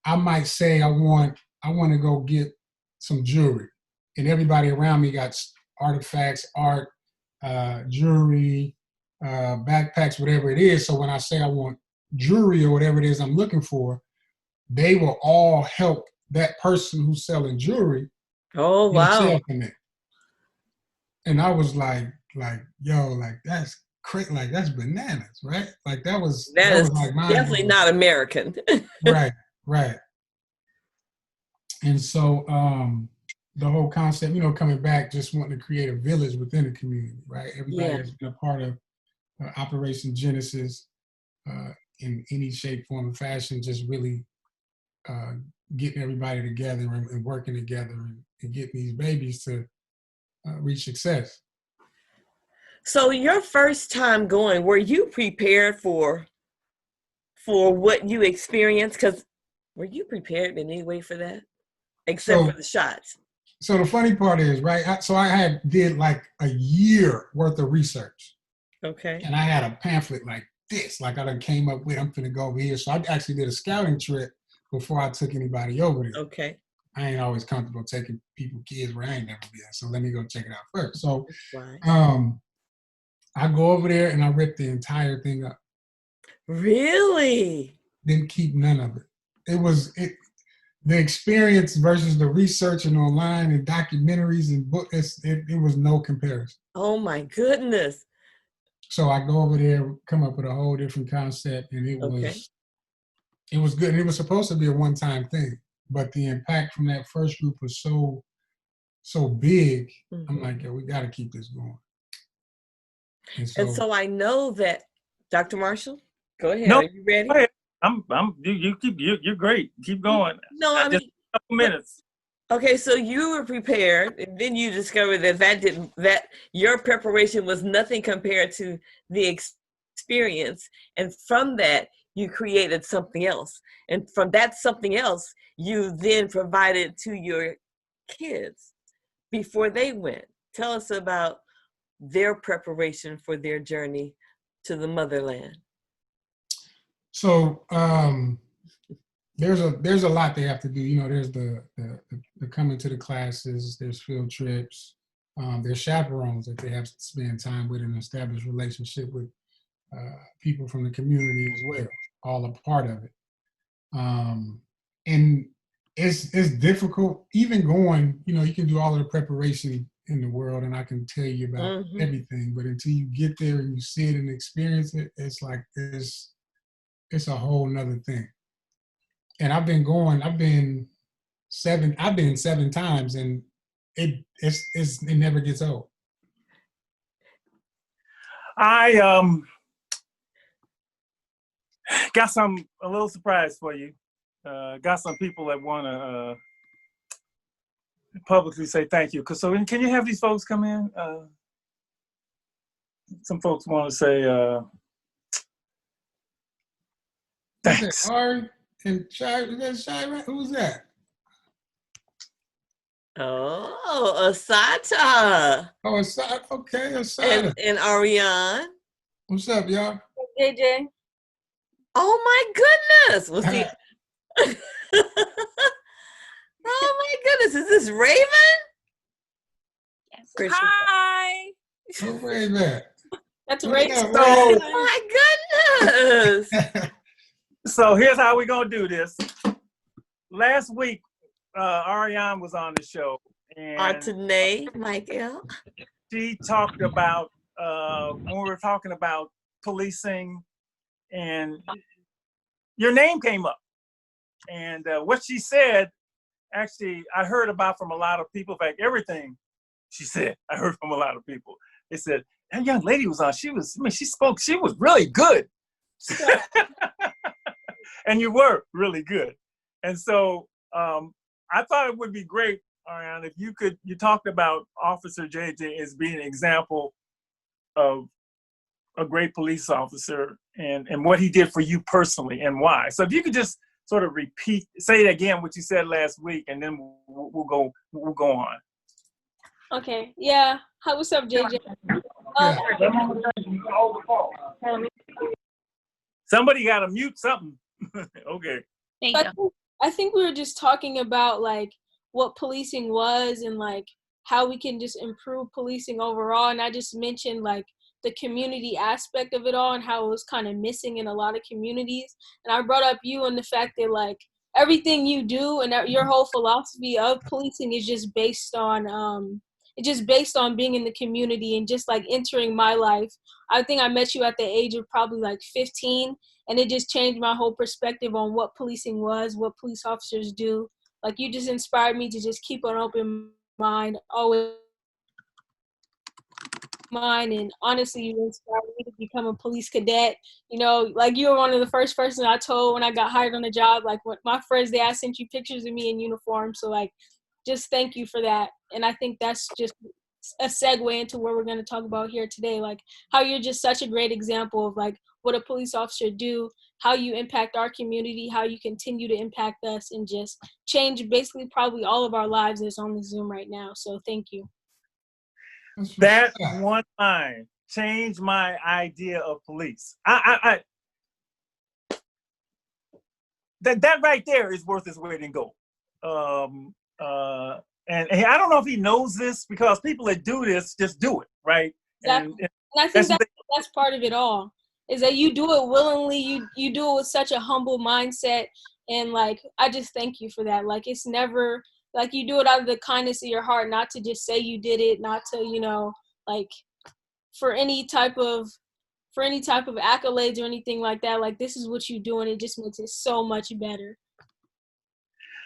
I might say I want to go get some jewelry, and everybody around me got artifacts, art, jewelry, backpacks, whatever it is. So when I say I want jewelry or whatever it is I'm looking for, they will all help that person who's selling jewelry. Oh, wow. And I was like, yo, like that's crazy, like that's bananas, right? Like that was like definitely not American. Right. And so the whole concept, you know, coming back, just wanting to create a village within the community, right? Everybody has been a part of Operation Genesis in any shape, form, or fashion, just really getting everybody together and working together and getting these babies to reach success. So your first time going, were you prepared for what you experienced? Because were you prepared in any way for that, except for the shots? So the funny part is, right, I did like a year worth of research. Okay. And I had a pamphlet like this, like I done came up with, I'm finna go over here. So I actually did a scouting trip before I took anybody over there. Okay. I ain't always comfortable taking people, kids where I ain't never been. So let me go check it out first. So I go over there and I rip the entire thing up. Really? Didn't keep none of it. The experience versus the research and online and documentaries and books, it was no comparison. Oh my goodness. So I go over there, come up with a whole different concept, and it was good. And it was supposed to be a one-time thing, but the impact from that first group was so big. Mm-hmm. I'm like, yo, we got to keep this going. And so I know that, Dr. Marshall, go ahead. No, are you ready? Go ahead. You're great. Keep going. No, I mean, just a couple minutes. Okay, so you were prepared, and then you discovered that your preparation was nothing compared to the experience, and from that you created something else, and from that something else you then provided to your kids before they went. Tell us about their preparation for their journey to the motherland. So there's a lot they have to do. You know, there's the coming to the classes, there's field trips, there's chaperones that they have to spend time with and establish relationship with people from the community as well, all a part of it. And it's difficult, even going, you know, you can do all of the preparation in the world and I can tell you about everything, but until you get there and you see it and experience it, it's like it's a whole nother thing. And I've been 7 times, and it never gets old. I got a little surprise for you. Got some people that want to publicly say thank you. So can you have these folks come in? Some folks want to say thanks. Ari and Shy, is that Shy? Who's that? Oh, Asata. Oh, Asata. Okay, Asata. And Ariane. What's up, y'all? JJ. Oh my goodness. We'll see. Oh my goodness. Is this Raven? Yes. Hi. Who's Raven? That's What's Raven. up, Oh Raven? my goodness. So here's how we're going to do this. Last week, Ariane was on the show. And Artanae, Michael. she talked about, when we were talking about policing, and your name came up. And what she said, actually, I heard about from a lot of people. In fact, everything she said, I heard from a lot of people. They said, that young lady was on, she was really good. And you were really good. And so I thought it would be great, Ariane, if you talked about Officer JJ as being an example of a great police officer and what he did for you personally and why. So if you could just sort of say it again, what you said last week, and then we'll go on. Okay. Yeah. What's up, JJ? Somebody got to mute something. Okay. There you go. I think we were just talking about like what policing was and like how we can just improve policing overall. And I just mentioned like the community aspect of it all and how it was kind of missing in a lot of communities. And I brought up you and the fact that like everything you do and your whole philosophy of policing is just based on being in the community and just like entering my life. I think I met you at the age of probably like 15, and it just changed my whole perspective on what policing was, what police officers do. Like you just inspired me to just keep an open mind, always mind, and honestly you inspired me to become a police cadet. You know, like you were one of the first person I told when I got hired on the job. Like when my first day I sent you pictures of me in uniform. So like just thank you for that. And I think that's just a segue into what we're going to talk about here today, like how you're just such a great example of like what a police officer do, how you impact our community, how you continue to impact us, and just change basically probably all of our lives that's on the Zoom right now. So thank you. That one line changed my idea of police. That right there is worth its weight in gold. And I don't know if he knows this, because people that do this just do it, right? Exactly. And I think that's part of it all, is that you do it willingly, you do it with such a humble mindset, and like I just thank you for that. Like it's never like you do it out of the kindness of your heart, not to just say you did it, not to, you know, like for any type of accolades or anything like that. Like this is what you do, and it just makes it so much better.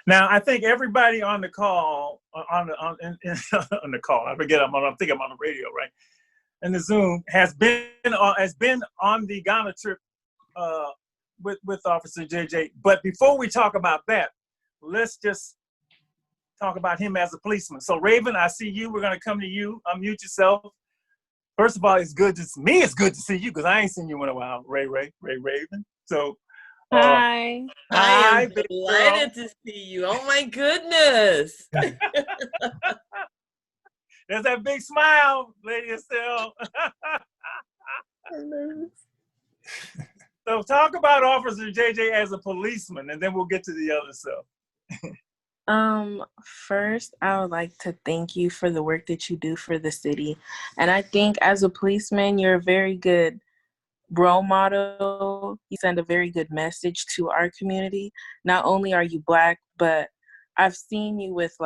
Now, I think everybody on the call, on the call, I think I'm on the radio, right? And the Zoom has been on the Ghana trip with Officer JJ. But before we talk about that, let's just talk about him as a policeman. So Raven, I see you. We're going to come to you. Unmute yourself. First of all, it's good to see you because I ain't seen you in a while, Ray Raven. So hi. I am big delighted to see you. Oh my goodness. There's that big smile, Lady Estelle. So talk about Officer JJ as a policeman, and then we'll get to the other stuff. First, I would like to thank you for the work that you do for the city. And I think as a policeman, you're a very good role model. You send a very good message to our community. Not only are you Black, but I've seen you with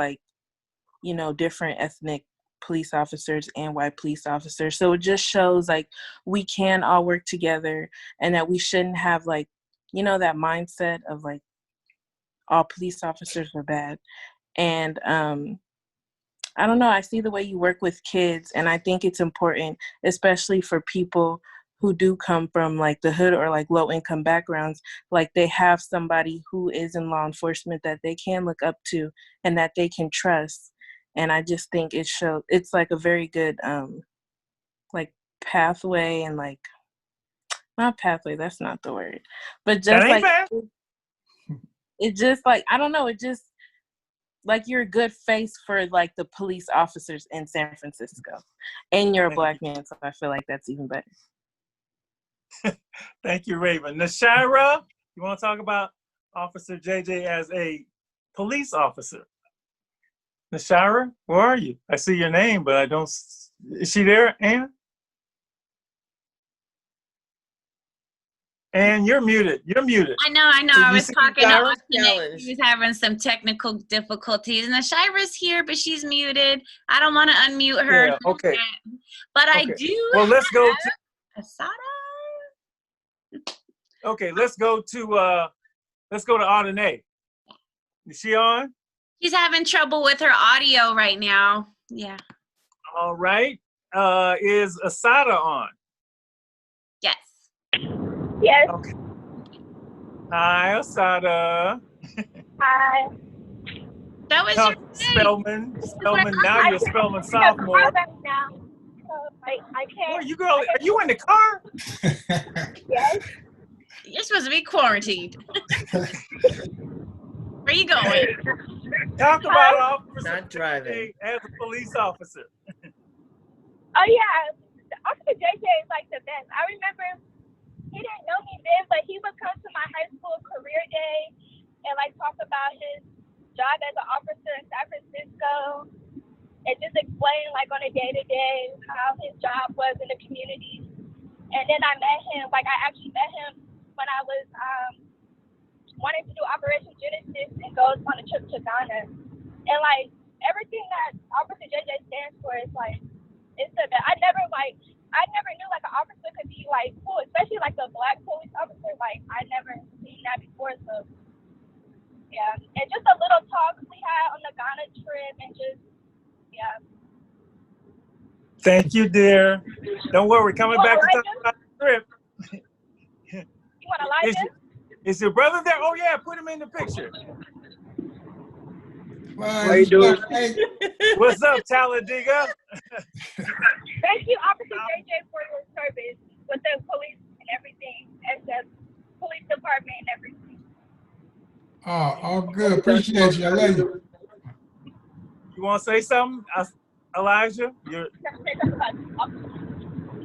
different ethnic police officers and white police officers. So it just shows we can all work together and that we shouldn't have that mindset of all police officers are bad. And I don't know, I see the way you work with kids, and I think it's important, especially for people who do come from the hood or low income backgrounds, they have somebody who is in law enforcement that they can look up to and that they can trust. And I just think it's a very good pathway and not pathway, that's not the word, but just it just I don't know, it just you're a good face for the police officers in San Francisco, and you're a Black man, so I feel like that's even better. Thank you, Raven. Nashira, you want to talk about Officer JJ as a police officer? Nashira, where are you? I see your name, but I don't. Is she there, Ann? And you're muted. You're muted. I know. I was talking to Nashira's Austin. She was having some technical difficulties. Nashira's here, but she's muted. I don't want to unmute her. Yeah, okay. But I do. Well, let's go to Asada. Okay, let's go to Audrey. Is she on? She's having trouble with her audio right now. Yeah. All right. Is Asada on? Yes. Yes. Okay. Hi, Asada. Hi. That was your Spellman. Now you're a Spellman sophomore. Now, so I can't. Where you girl? Are you in the car? Yes. You're supposed to be quarantined. Where you going? Talk about Officer Not driving. JJ as a police officer. Oh yeah, Officer JJ is the best. I remember he didn't know me then, but he would come to my high school career day and talk about his job as an officer in San Francisco and just explain on a day-to-day how his job was in the community. And then I met him, I actually met him when I was wanting to do Operation Genesis and go on a trip to Ghana. And everything that Officer JJ stands for is it's the best. I never knew an officer could be cool, especially a Black police officer. I never seen that before. So yeah, and just a little talk we had on the Ghana trip, and just yeah. Thank you, dear. Don't worry, coming back to talk about the trip. You want Elijah? Is your brother there? Oh yeah, put him in the picture. How you doing? What's up, Talladega? Thank you, Officer JJ, for your service with the police and everything, and the police department and everything. Oh, all good. Appreciate you. I love you. You want to say something, Elijah?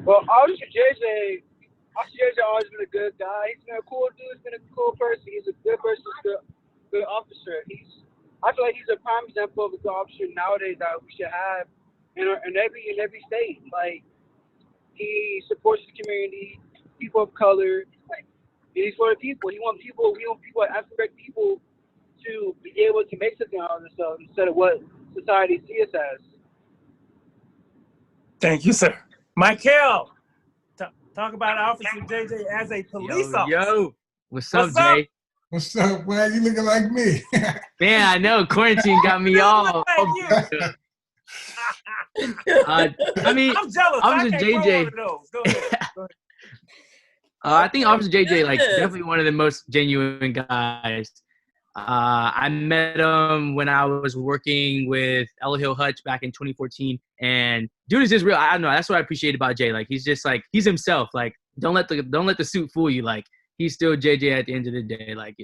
Well, Officer JJ always been a good guy. He's been a cool dude. He's been a cool person. He's a good person. He's a good officer. I feel like he's a prime example of a good officer nowadays that we should have in every state. He supports the community, people of color. He's for the people. We want people, African people, to be able to make something out of themselves instead of what society sees us as. Thank you, sir. Michael, talk about Officer JJ as a police officer. Yo, what's up, Jay? What's up, man? You looking like me. Man, I know quarantine got me all. I mean, I'm jealous. Officer JJ. Go ahead. I think Officer JJ, definitely one of the most genuine guys. I met him when I was working with Ella Hill Hutch back in 2014, and dude is just real. I don't know. That's what I appreciate about Jay. Like, he's just like, he's himself. Like, don't let the suit fool you. Like, he's still JJ at the end of the day. Like,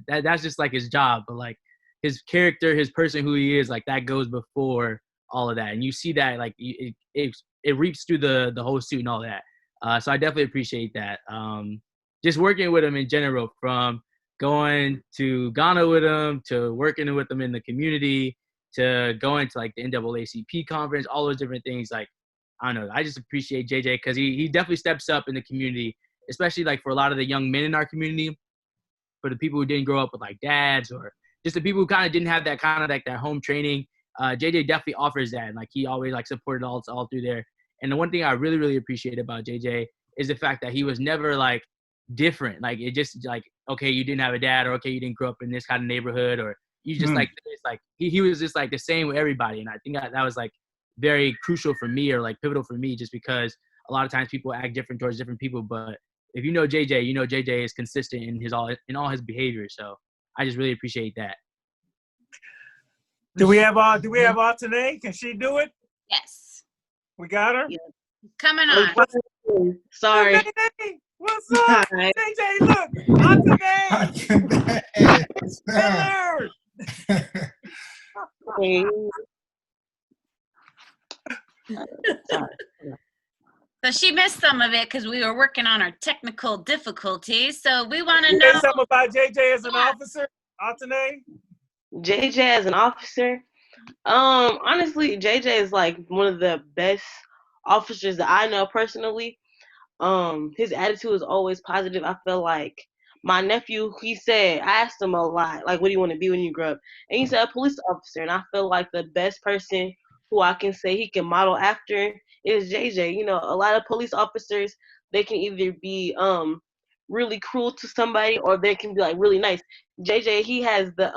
that's just like his job. But like, his character, his person, who he is, like, that goes before all of that. And you see that, like, it reaps through the whole suit and all that. So I definitely appreciate that. Just working with him in general, from going to Ghana with him, to working with him in the community, to going to like the NAACP conference, all those different things. Like, I don't know, I just appreciate JJ because he definitely steps up in the community, especially like for a lot of the young men in our community, for the people who didn't grow up with like dads, or just the people who kind of didn't have that kind of like that home training. JJ definitely offers that, and like he always like supported all through there. And the one thing I really, really appreciate about JJ is the fact that he was never like different. Like, it just like, okay, you didn't have a dad, or okay, you didn't grow up in this kind of neighborhood, or you just like, it's like he was just like the same with everybody. And I think that was like very crucial for me, or like pivotal for me, just because a lot of times people act different towards different people. But if you know JJ, you know JJ is consistent in all his behavior. So I just really appreciate that. Do we have Atene? Can she do it? Yes. We got her? Yeah. Coming on. Sorry. What's up? Hi. JJ, look. Atene. Hello. Hey. So she missed some of it because we were working on our technical difficulties. So we want to You know say something about JJ as an officer, Atene? JJ as an officer. Honestly, JJ is like one of the best officers that I know personally. His attitude is always positive. I feel like my nephew, I asked him a lot, like, what do you want to be when you grow up? And he said a police officer. And I feel like the best person who I can say he can model after is JJ. You know, a lot of police officers, they can either be really cruel to somebody, or they can be like really nice. JJ, he has the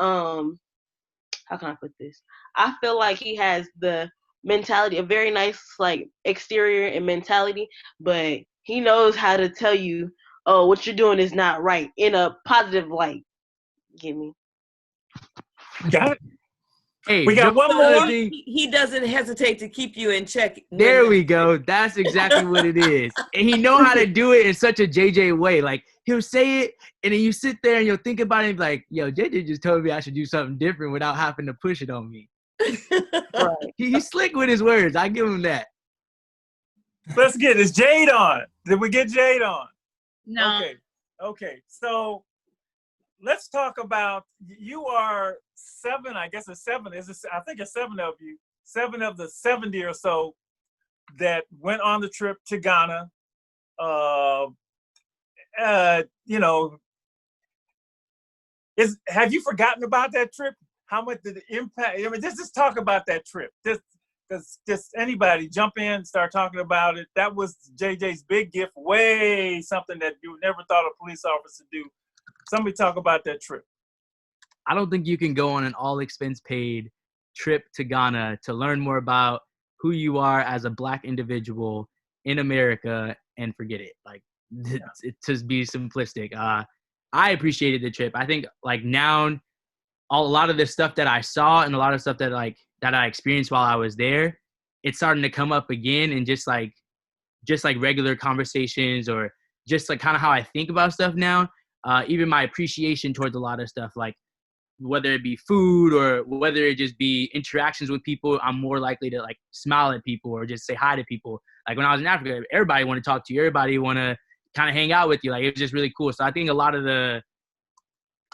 how can I put this? I feel like he has the mentality, a very nice like exterior and mentality, but he knows how to tell you, oh, what you're doing is not right, in a positive light. Get me? Got it. Hey, We got one more. He doesn't hesitate to keep you in check. There we go. That's exactly what it is. And he know how to do it in such a JJ way. Like, he'll say it, and then you sit there and you'll think about it and be like, yo, JJ just told me I should do something different without having to push it on me. Right. He's slick with his words. I give him that. Let's get this. Jade on. Did we get Jade on? no. Okay. So let's talk about, you are seven, I guess it's seven. I think it's seven of you. 7 of the 70 or so that went on the trip to Ghana. You know, have you forgotten about that trip? How much did it impact? I mean, just talk about that trip. Just anybody jump in, start talking about it. That was JJ's big gift, something that you never thought a police officer do. Somebody talk about that trip. I don't think you can go on an all expense paid trip to Ghana to learn more about who you are as a Black individual in America and forget it. Like, to be simplistic. I appreciated the trip. I think like now, a lot of the stuff that I saw and a lot of stuff that I experienced while I was there, it's starting to come up again, and just like regular conversations, or just like kind of how I think about stuff now. Even my appreciation towards a lot of stuff, like whether it be food or whether it just be interactions with people, I'm more likely to like smile at people or just say hi to people. Like when I was in Africa, everybody want to talk to you. Everybody want to kind of hang out with you. Like, it was just really cool. So I think a lot of the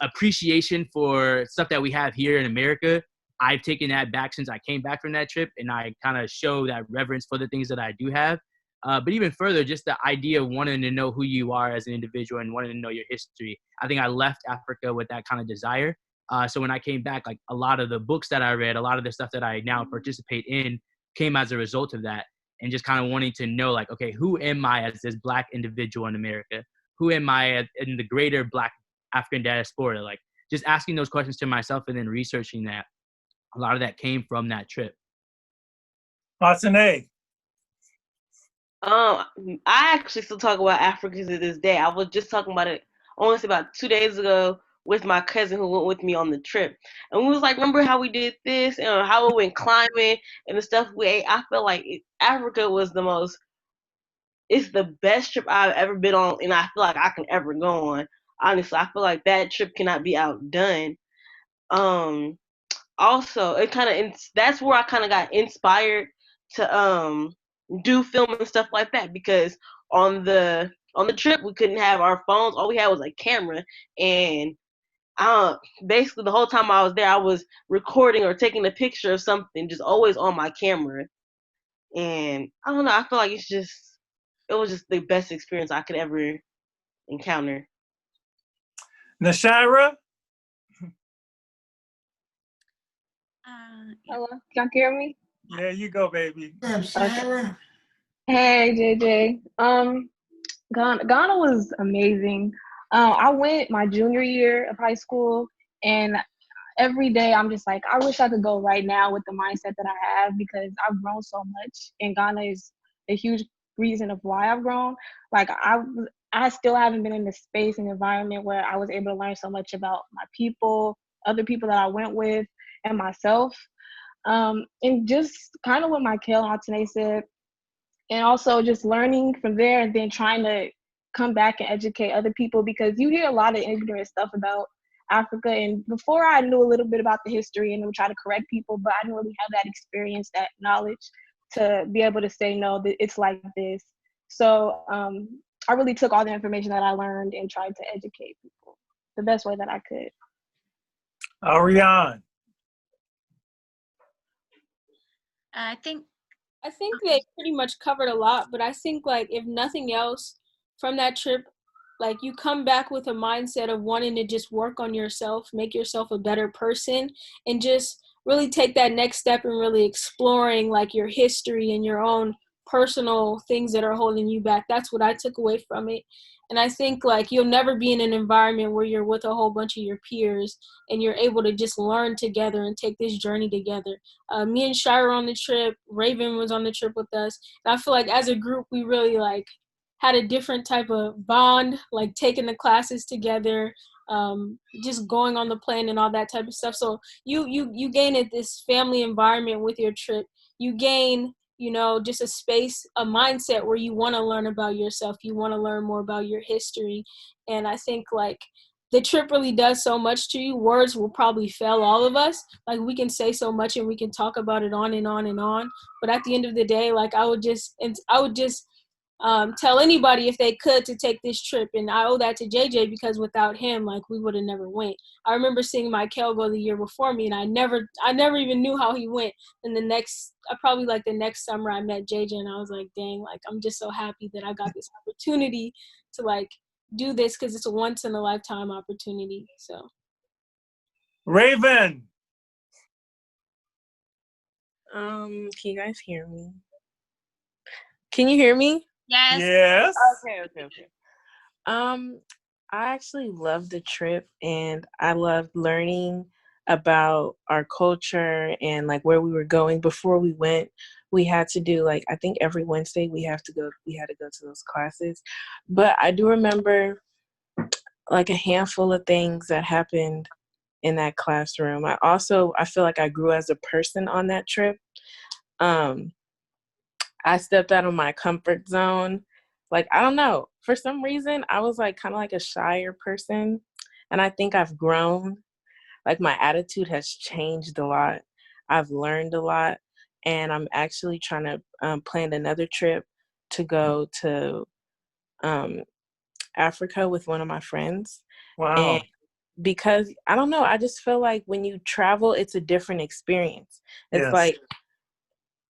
appreciation for stuff that we have here in America, I've taken that back since I came back from that trip, and I kind of show that reverence for the things that I do have. But even further, just the idea of wanting to know who you are as an individual and wanting to know your history. I think I left Africa with that kind of desire. So when I came back, like a lot of the books that I read, a lot of the stuff that I now participate in came as a result of that. And just kind of wanting to know, like, okay, who am I as this Black individual in America? Who am I in the greater Black African diaspora? Like, just asking those questions to myself and then researching that. A lot of that came from that trip. Atene. I actually still talk about Africa to this day. I was just talking about it, honestly, about 2 days ago with my cousin who went with me on the trip. And we was like, remember how we did this and how we went climbing and the stuff we ate? I feel like Africa was it's the best trip I've ever been on, and I feel like I can ever go on. Honestly, I feel like that trip cannot be outdone. Also, that's where I kind of got inspired to do film and stuff like that, because on the trip we couldn't have our phones. All we had was a camera, and basically the whole time I was there, I was recording or taking a picture of something, just always on my camera. And I don't know, I feel like it was just the best experience I could ever encounter. Nashira? Hello, can you hear me? Yeah, you go, baby. Okay. Hey, JJ. Ghana was amazing. I went my junior year of high school, and every day I'm just like, I wish I could go right now with the mindset that I have, because I've grown so much, and Ghana is a huge reason of why I've grown. Like I still haven't been in the space and environment where I was able to learn so much about my people, other people that I went with, and myself. And just kind of what Michael Altene said, and also just learning from there and then trying to come back and educate other people, because you hear a lot of ignorant stuff about Africa. And before, I knew a little bit about the history and would try to correct people, but I didn't really have that experience, that knowledge to be able to say, no, that it's like this. So I really took all the information that I learned and tried to educate people the best way that I could. Ariane? I think they pretty much covered a lot, but I think, like, if nothing else from that trip, like, you come back with a mindset of wanting to just work on yourself, make yourself a better person, and just really take that next step and really exploring, like, your history and your own personal things that are holding you back. That's what I took away from it. And I think, like, you'll never be in an environment where you're with a whole bunch of your peers and you're able to just learn together and take this journey together. Me and Shira on the trip, Raven was on the trip with us. And I feel like as a group, we really, like, had a different type of bond, like taking the classes together, just going on the plane and all that type of stuff. So you gain at this family environment with your trip. You gain, you know, just a space, a mindset where you want to learn about yourself. You want to learn more about your history. And I think, like, the trip really does so much to you. Words will probably fail all of us. Like, we can say so much and we can talk about it on and on and on. But at the end of the day, like, I would just tell anybody if they could to take this trip. And I owe that to JJ, because without him, like, we would have never went. I remember seeing Michael go the year before me, and I never even knew how he went. And the next summer I met JJ, and I was like, dang, like, I'm just so happy that I got this opportunity to, like, do this, because it's a once in a lifetime opportunity. So Raven. Can you guys hear me? Can you hear me? Yes. Yes. Okay. I actually loved the trip, and I loved learning about our culture and, like, where we were going. Before we went, we had to do, like, I think every Wednesday we had to go to those classes. But I do remember, like, a handful of things that happened in that classroom. I feel like I grew as a person on that trip. I stepped out of my comfort zone. Like, I don't know, for some reason, I was, like, kind of like a shyer person. And I think I've grown. Like, my attitude has changed a lot. I've learned a lot. And I'm actually trying to plan another trip to go to Africa with one of my friends. Wow. And because, I don't know, I just feel like when you travel, it's a different experience. It's like,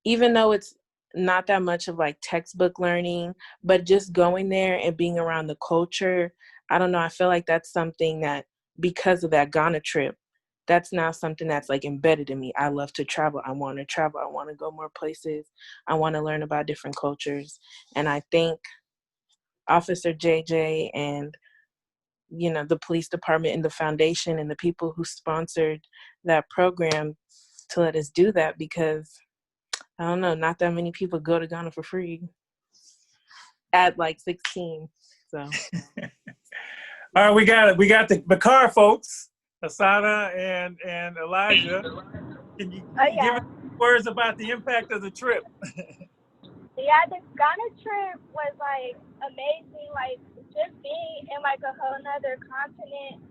even though it's not that much of, like, textbook learning, but just going there and being around the culture, I don't know, I feel like that's something that, because of that Ghana trip, that's now something that's, like, embedded in me. I love to travel. I want to travel. I want to go more places. I want to learn about different cultures. And I think Officer JJ and, you know, the police department and the foundation and the people who sponsored that program to let us do that, because I don't know, not that many people go to Ghana for free at, like, 16. So All right, we got it. We got the car folks, Asada and Elijah. Can you give us words about the impact of the trip? Yeah, the Ghana trip was like amazing. Like just being in like a whole nother continent.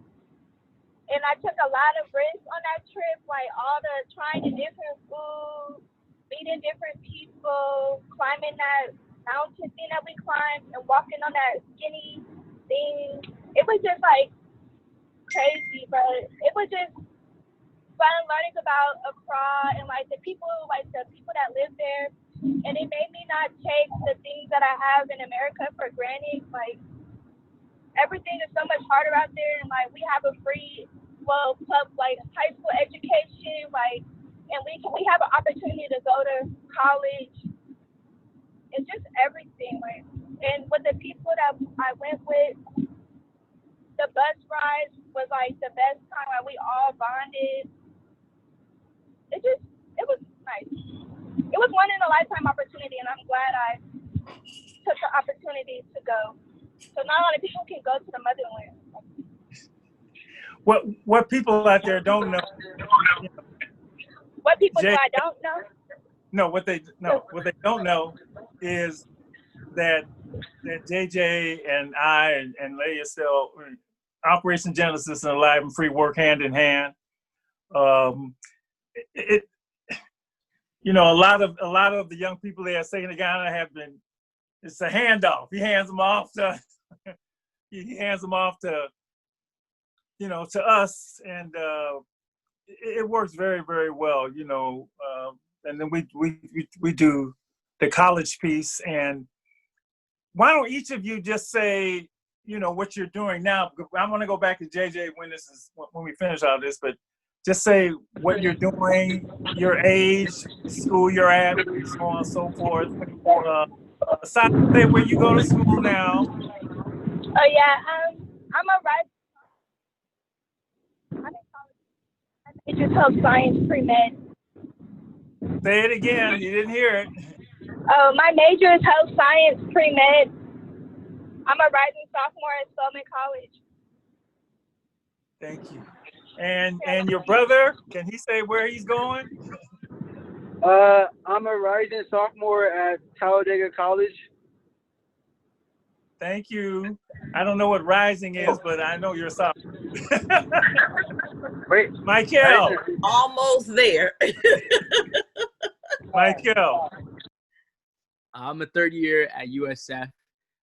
And I took a lot of risks on that trip, like all the trying the different food, meeting different people, climbing that mountain thing that we climbed, and walking on that skinny thing. It was just like crazy, but it was just fun learning about Accra and like the people that live there. And it made me not take the things that I have in America for granted. Like everything is so much harder out there, and like we have a free high school education, like, and we have an opportunity to go to college. It's just everything, like, and with the people that I went with, the bus rides was like the best time. Like we all bonded. It was nice. It was one in a lifetime opportunity, and I'm glad I took the opportunity to go. So not a lot of people can go to the motherland. What people out there don't know. What people do I don't know? No, what they don't know is that JJ and I and Leah still Operation Genesis and Alive and Free work hand in hand. A lot of the young people there saying to Ghana have been. It's a handoff. He hands them off to. He hands them off to. To us, and it works very, very well. And then we do the college piece. And why don't each of you just say, what you're doing now? I'm going to go back to JJ when we finish all this, but just say what you're doing, your age, school you're at, so on and so forth. Aside from say where you go to school now. Oh yeah, I'm a writer. I'm in college. I majored health science pre-med. Say it again. You didn't hear it. Oh, my major is health science pre-med. I'm a rising sophomore at Spelman College. Thank you. And your brother, can he say where he's going? I'm a rising sophomore at Talladega College. Thank you. I don't know what rising is, but I know you're a sophomore. Wait, Michael. Almost there. Michael. I'm a third year at USF.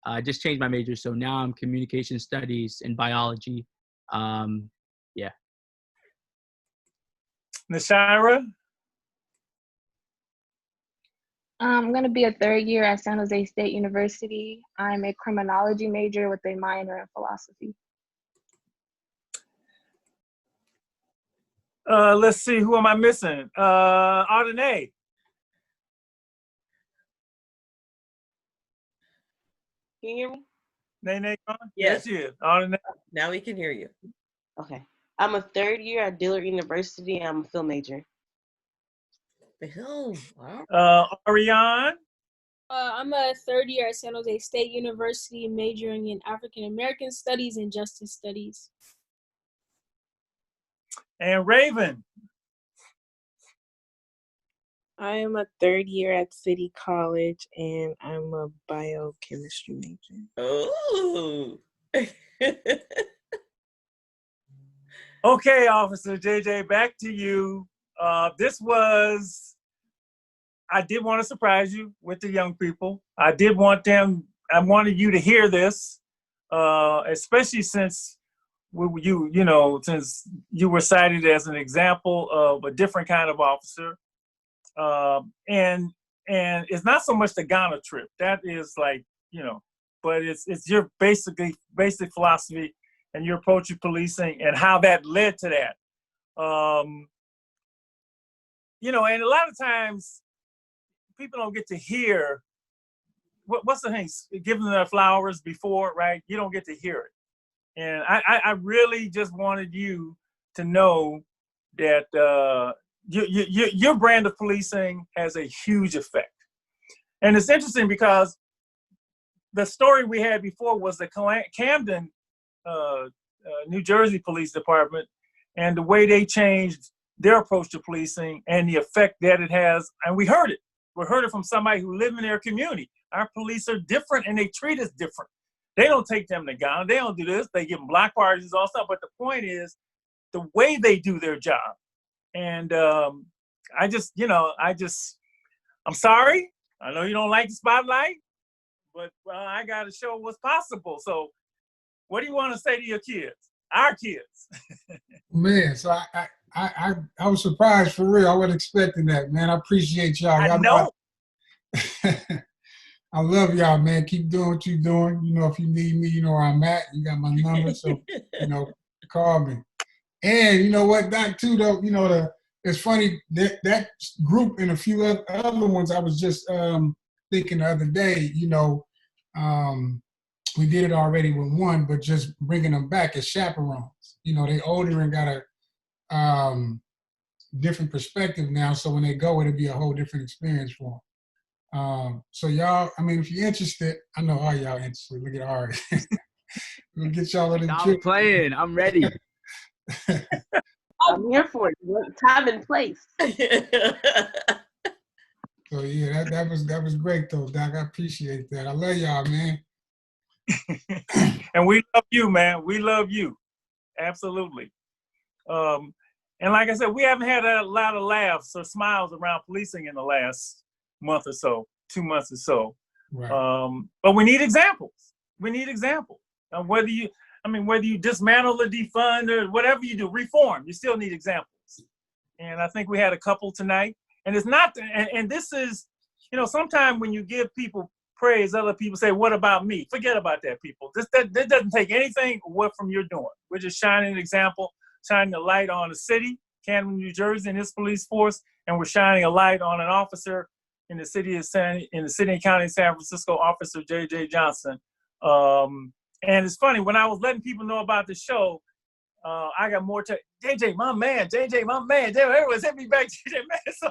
I just changed my major, so now I'm communication studies and biology. Yeah. Nashira? I'm going to be a third year at San Jose State University. I'm a criminology major with a minor in philosophy. Let's see, who am I missing? Ardenae. Can you hear me? Nene, Yes. you. Ardenae. Now we can hear you. Okay. I'm a third year at Dillard University. I'm a film major. Film. Wow. Ariane. I'm a third year at San Jose State University, majoring in African American Studies and Justice Studies. And Raven. I am a third year at City College, and I'm a biochemistry major. Oh. Okay, Officer JJ, back to you. I did want to surprise you with the young people. I wanted you to hear this, especially since since you were cited as an example of a different kind of officer. And it's not so much the Ghana trip. That is like, but it's your basic philosophy and your approach to policing and how that led to that. And a lot of times people don't get to hear what's the thing, giving them their flowers before, right? You don't get to hear it. And I really just wanted you to know that your brand of policing has a huge effect. And it's interesting because the story we had before was the Camden New Jersey Police Department and the way they changed their approach to policing and the effect that it has. And we heard it. We heard it from somebody who lived in their community. Our police are different and they treat us different. They don't take them to Ghana. They don't do this. They give them block parties, all stuff. But the point is the way they do their job. And I'm sorry. I know you don't like the spotlight, but I got to show what's possible. So what do you want to say to your kids? Our kids. Man, so I was surprised for real. I wasn't expecting that, man. I appreciate y'all. I know. I love y'all, man. Keep doing what you're doing. You know, if you need me, you know where I'm at. You got my number, so, call me. And you know what, Doc, too, though, it's funny, that group and a few other ones, I was just thinking the other day, we did it already with one, but just bringing them back as chaperones. They older and got a different perspective now, so when they go, it'll be a whole different experience for them. So y'all, if you're interested, I know all y'all interested. Look at Ari. We'll get y'all on the trip. I'm playing. I'm ready. I'm here for it. Time and place. So yeah, that was great though, Doc. I appreciate that. I love y'all, man. And we love you, man. We love you. Absolutely. And like I said, we haven't had a lot of laughs or smiles around policing in the last month or so, 2 months or so. Right. But we need examples. We need examples. Whether you dismantle or defund or whatever you do, reform, you still need examples. And I think we had a couple tonight. And it's not, and this is, sometimes when you give people praise, other people say, what about me? Forget about that, people. This doesn't take anything away from your doing. We're just shining an example, shining a light on the city, Camden, New Jersey, and its police force, and we're shining a light on an officer in the city and county of San Francisco, Officer J.J. Johnson. And it's funny, when I was letting people know about the show, I got more JJ, my man, JJ, my man. Everyone's hit me back, JJ, man. So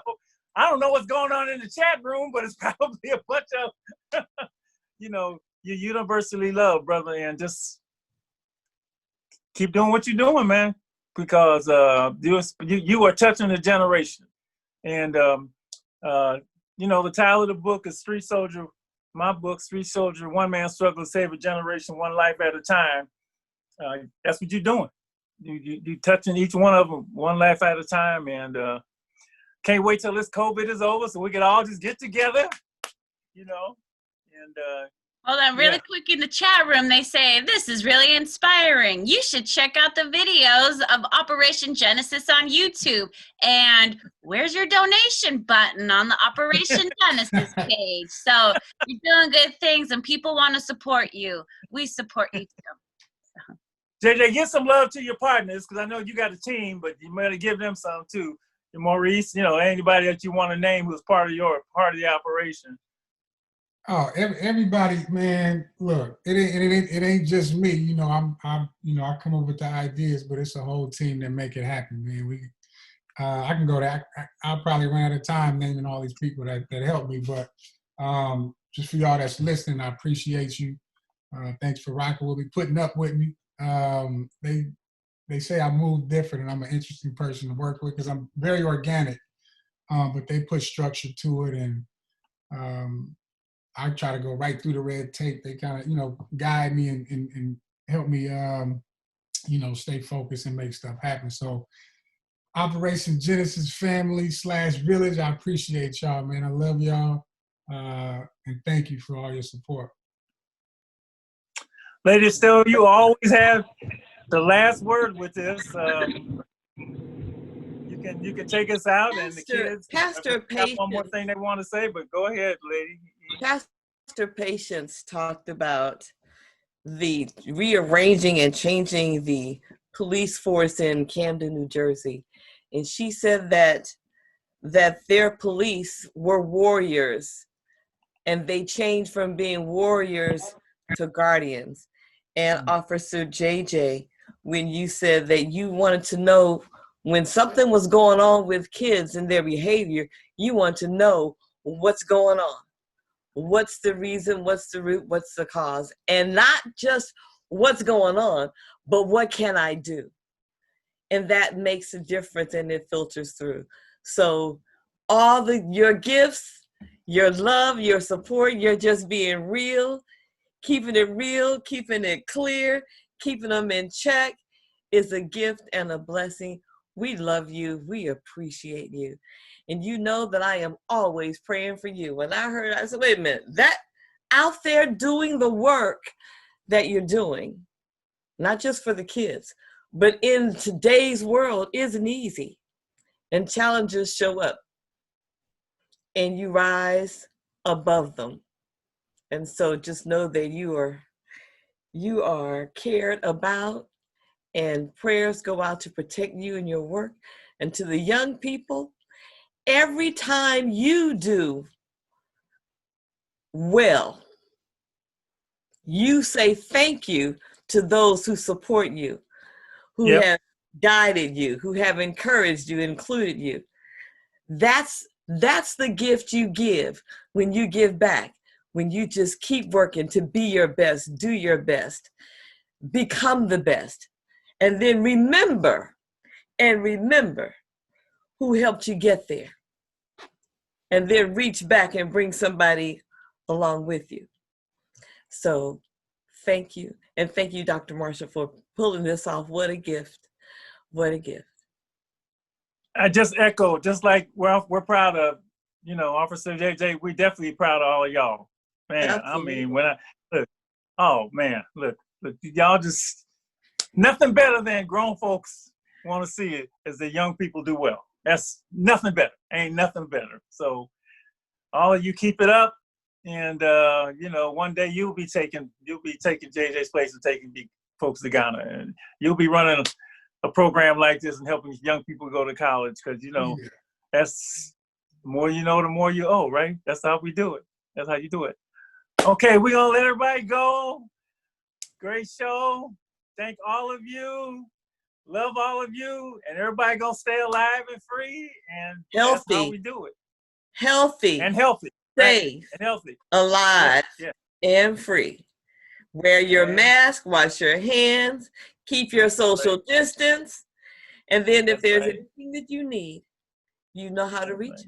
I don't know what's going on in the chat room, but it's probably a bunch of, you universally loved, brother. And just keep doing what you're doing, man, because you are touching a generation. And, the title of the book is Street Soldier. My book, Street Soldier, One Man Struggle to Save a Generation, One Life at a Time. That's what you're doing. You touching each one of them, one life at a time. And can't wait till this COVID is over so we can all just get together, and hold on, really quick in the chat room, they say, this is really inspiring. You should check out the videos of Operation Genesis on YouTube. And where's your donation button on the Operation Genesis page? So you're doing good things and people want to support you. We support you too. JJ, give some love to your partners, because I know you got a team, but you better give them some too. And Maurice, anybody that you want to name who's part of the operation. Oh, everybody, man! Look, it ain't just me. I come up with the ideas, but it's a whole team that make it happen, man. I can go there. I'll probably run out of time naming all these people that help me, but just for y'all that's listening, I appreciate you. Thanks for rocking with me, putting up with me. They say I move different, and I'm an interesting person to work with because I'm very organic, but they put structure to it, and I try to go right through the red tape. They kind of, guide me and help me, stay focused and make stuff happen. So Operation Genesis family / village, I appreciate y'all, man. I love y'all. And thank you for all your support. Lady Estelle, you always have the last word with this. You can take us out, and the kids Pastor have one more thing they want to say, but go ahead, lady. Pastor Patience talked about the rearranging and changing the police force in Camden, New Jersey. And she said that their police were warriors, and they changed from being warriors to guardians. And Officer JJ, when you said that you wanted to know when something was going on with kids and their behavior, you want to know what's going on. What's the reason? What's the root? What's the cause? And not just what's going on, but what can I do? And that makes a difference, and it filters through. So all your gifts, your love, your support, you're just being real, keeping it clear, keeping them in check is a gift and a blessing. We love you. We appreciate you. And you know that I am always praying for you. When I heard, I said, wait a minute, that out there doing the work that you're doing, not just for the kids, but in today's world isn't easy. And challenges show up. And you rise above them. And so just know that you are cared about, and prayers go out to protect you in your work. And to the young people, every time you do well, you say thank you to those who support you, who have guided you, who have encouraged you, included you. That's the gift you give when you give back, when you just keep working to be your best, do your best, become the best. And then remember who helped you get there. And then reach back and bring somebody along with you. So thank you. And thank you, Dr. Marshall, for pulling this off. What a gift. What a gift. I just echo, just like we're proud of, Officer JJ, we're definitely proud of all of y'all. Man, absolutely. I mean, look, y'all just, nothing better than grown folks want to see it as the young people do well. That's nothing better. Ain't nothing better. So all of you keep it up. And, one day you'll be taking JJ's place and taking folks to Ghana. And you'll be running a program like this and helping young people go to college. Because, that's the more you know, the more you owe, right? That's how we do it. That's how you do it. Okay, we're going to let everybody go. Great show. Thank all of you. Love all of you. And everybody going to stay alive and free. And healthy. That's how we do it. Healthy. And healthy. Safe. And healthy. Alive. Yeah. And free. Wear your mask. Wash your hands. Keep your social distance. And then if there's anything that you need, you know how to reach us.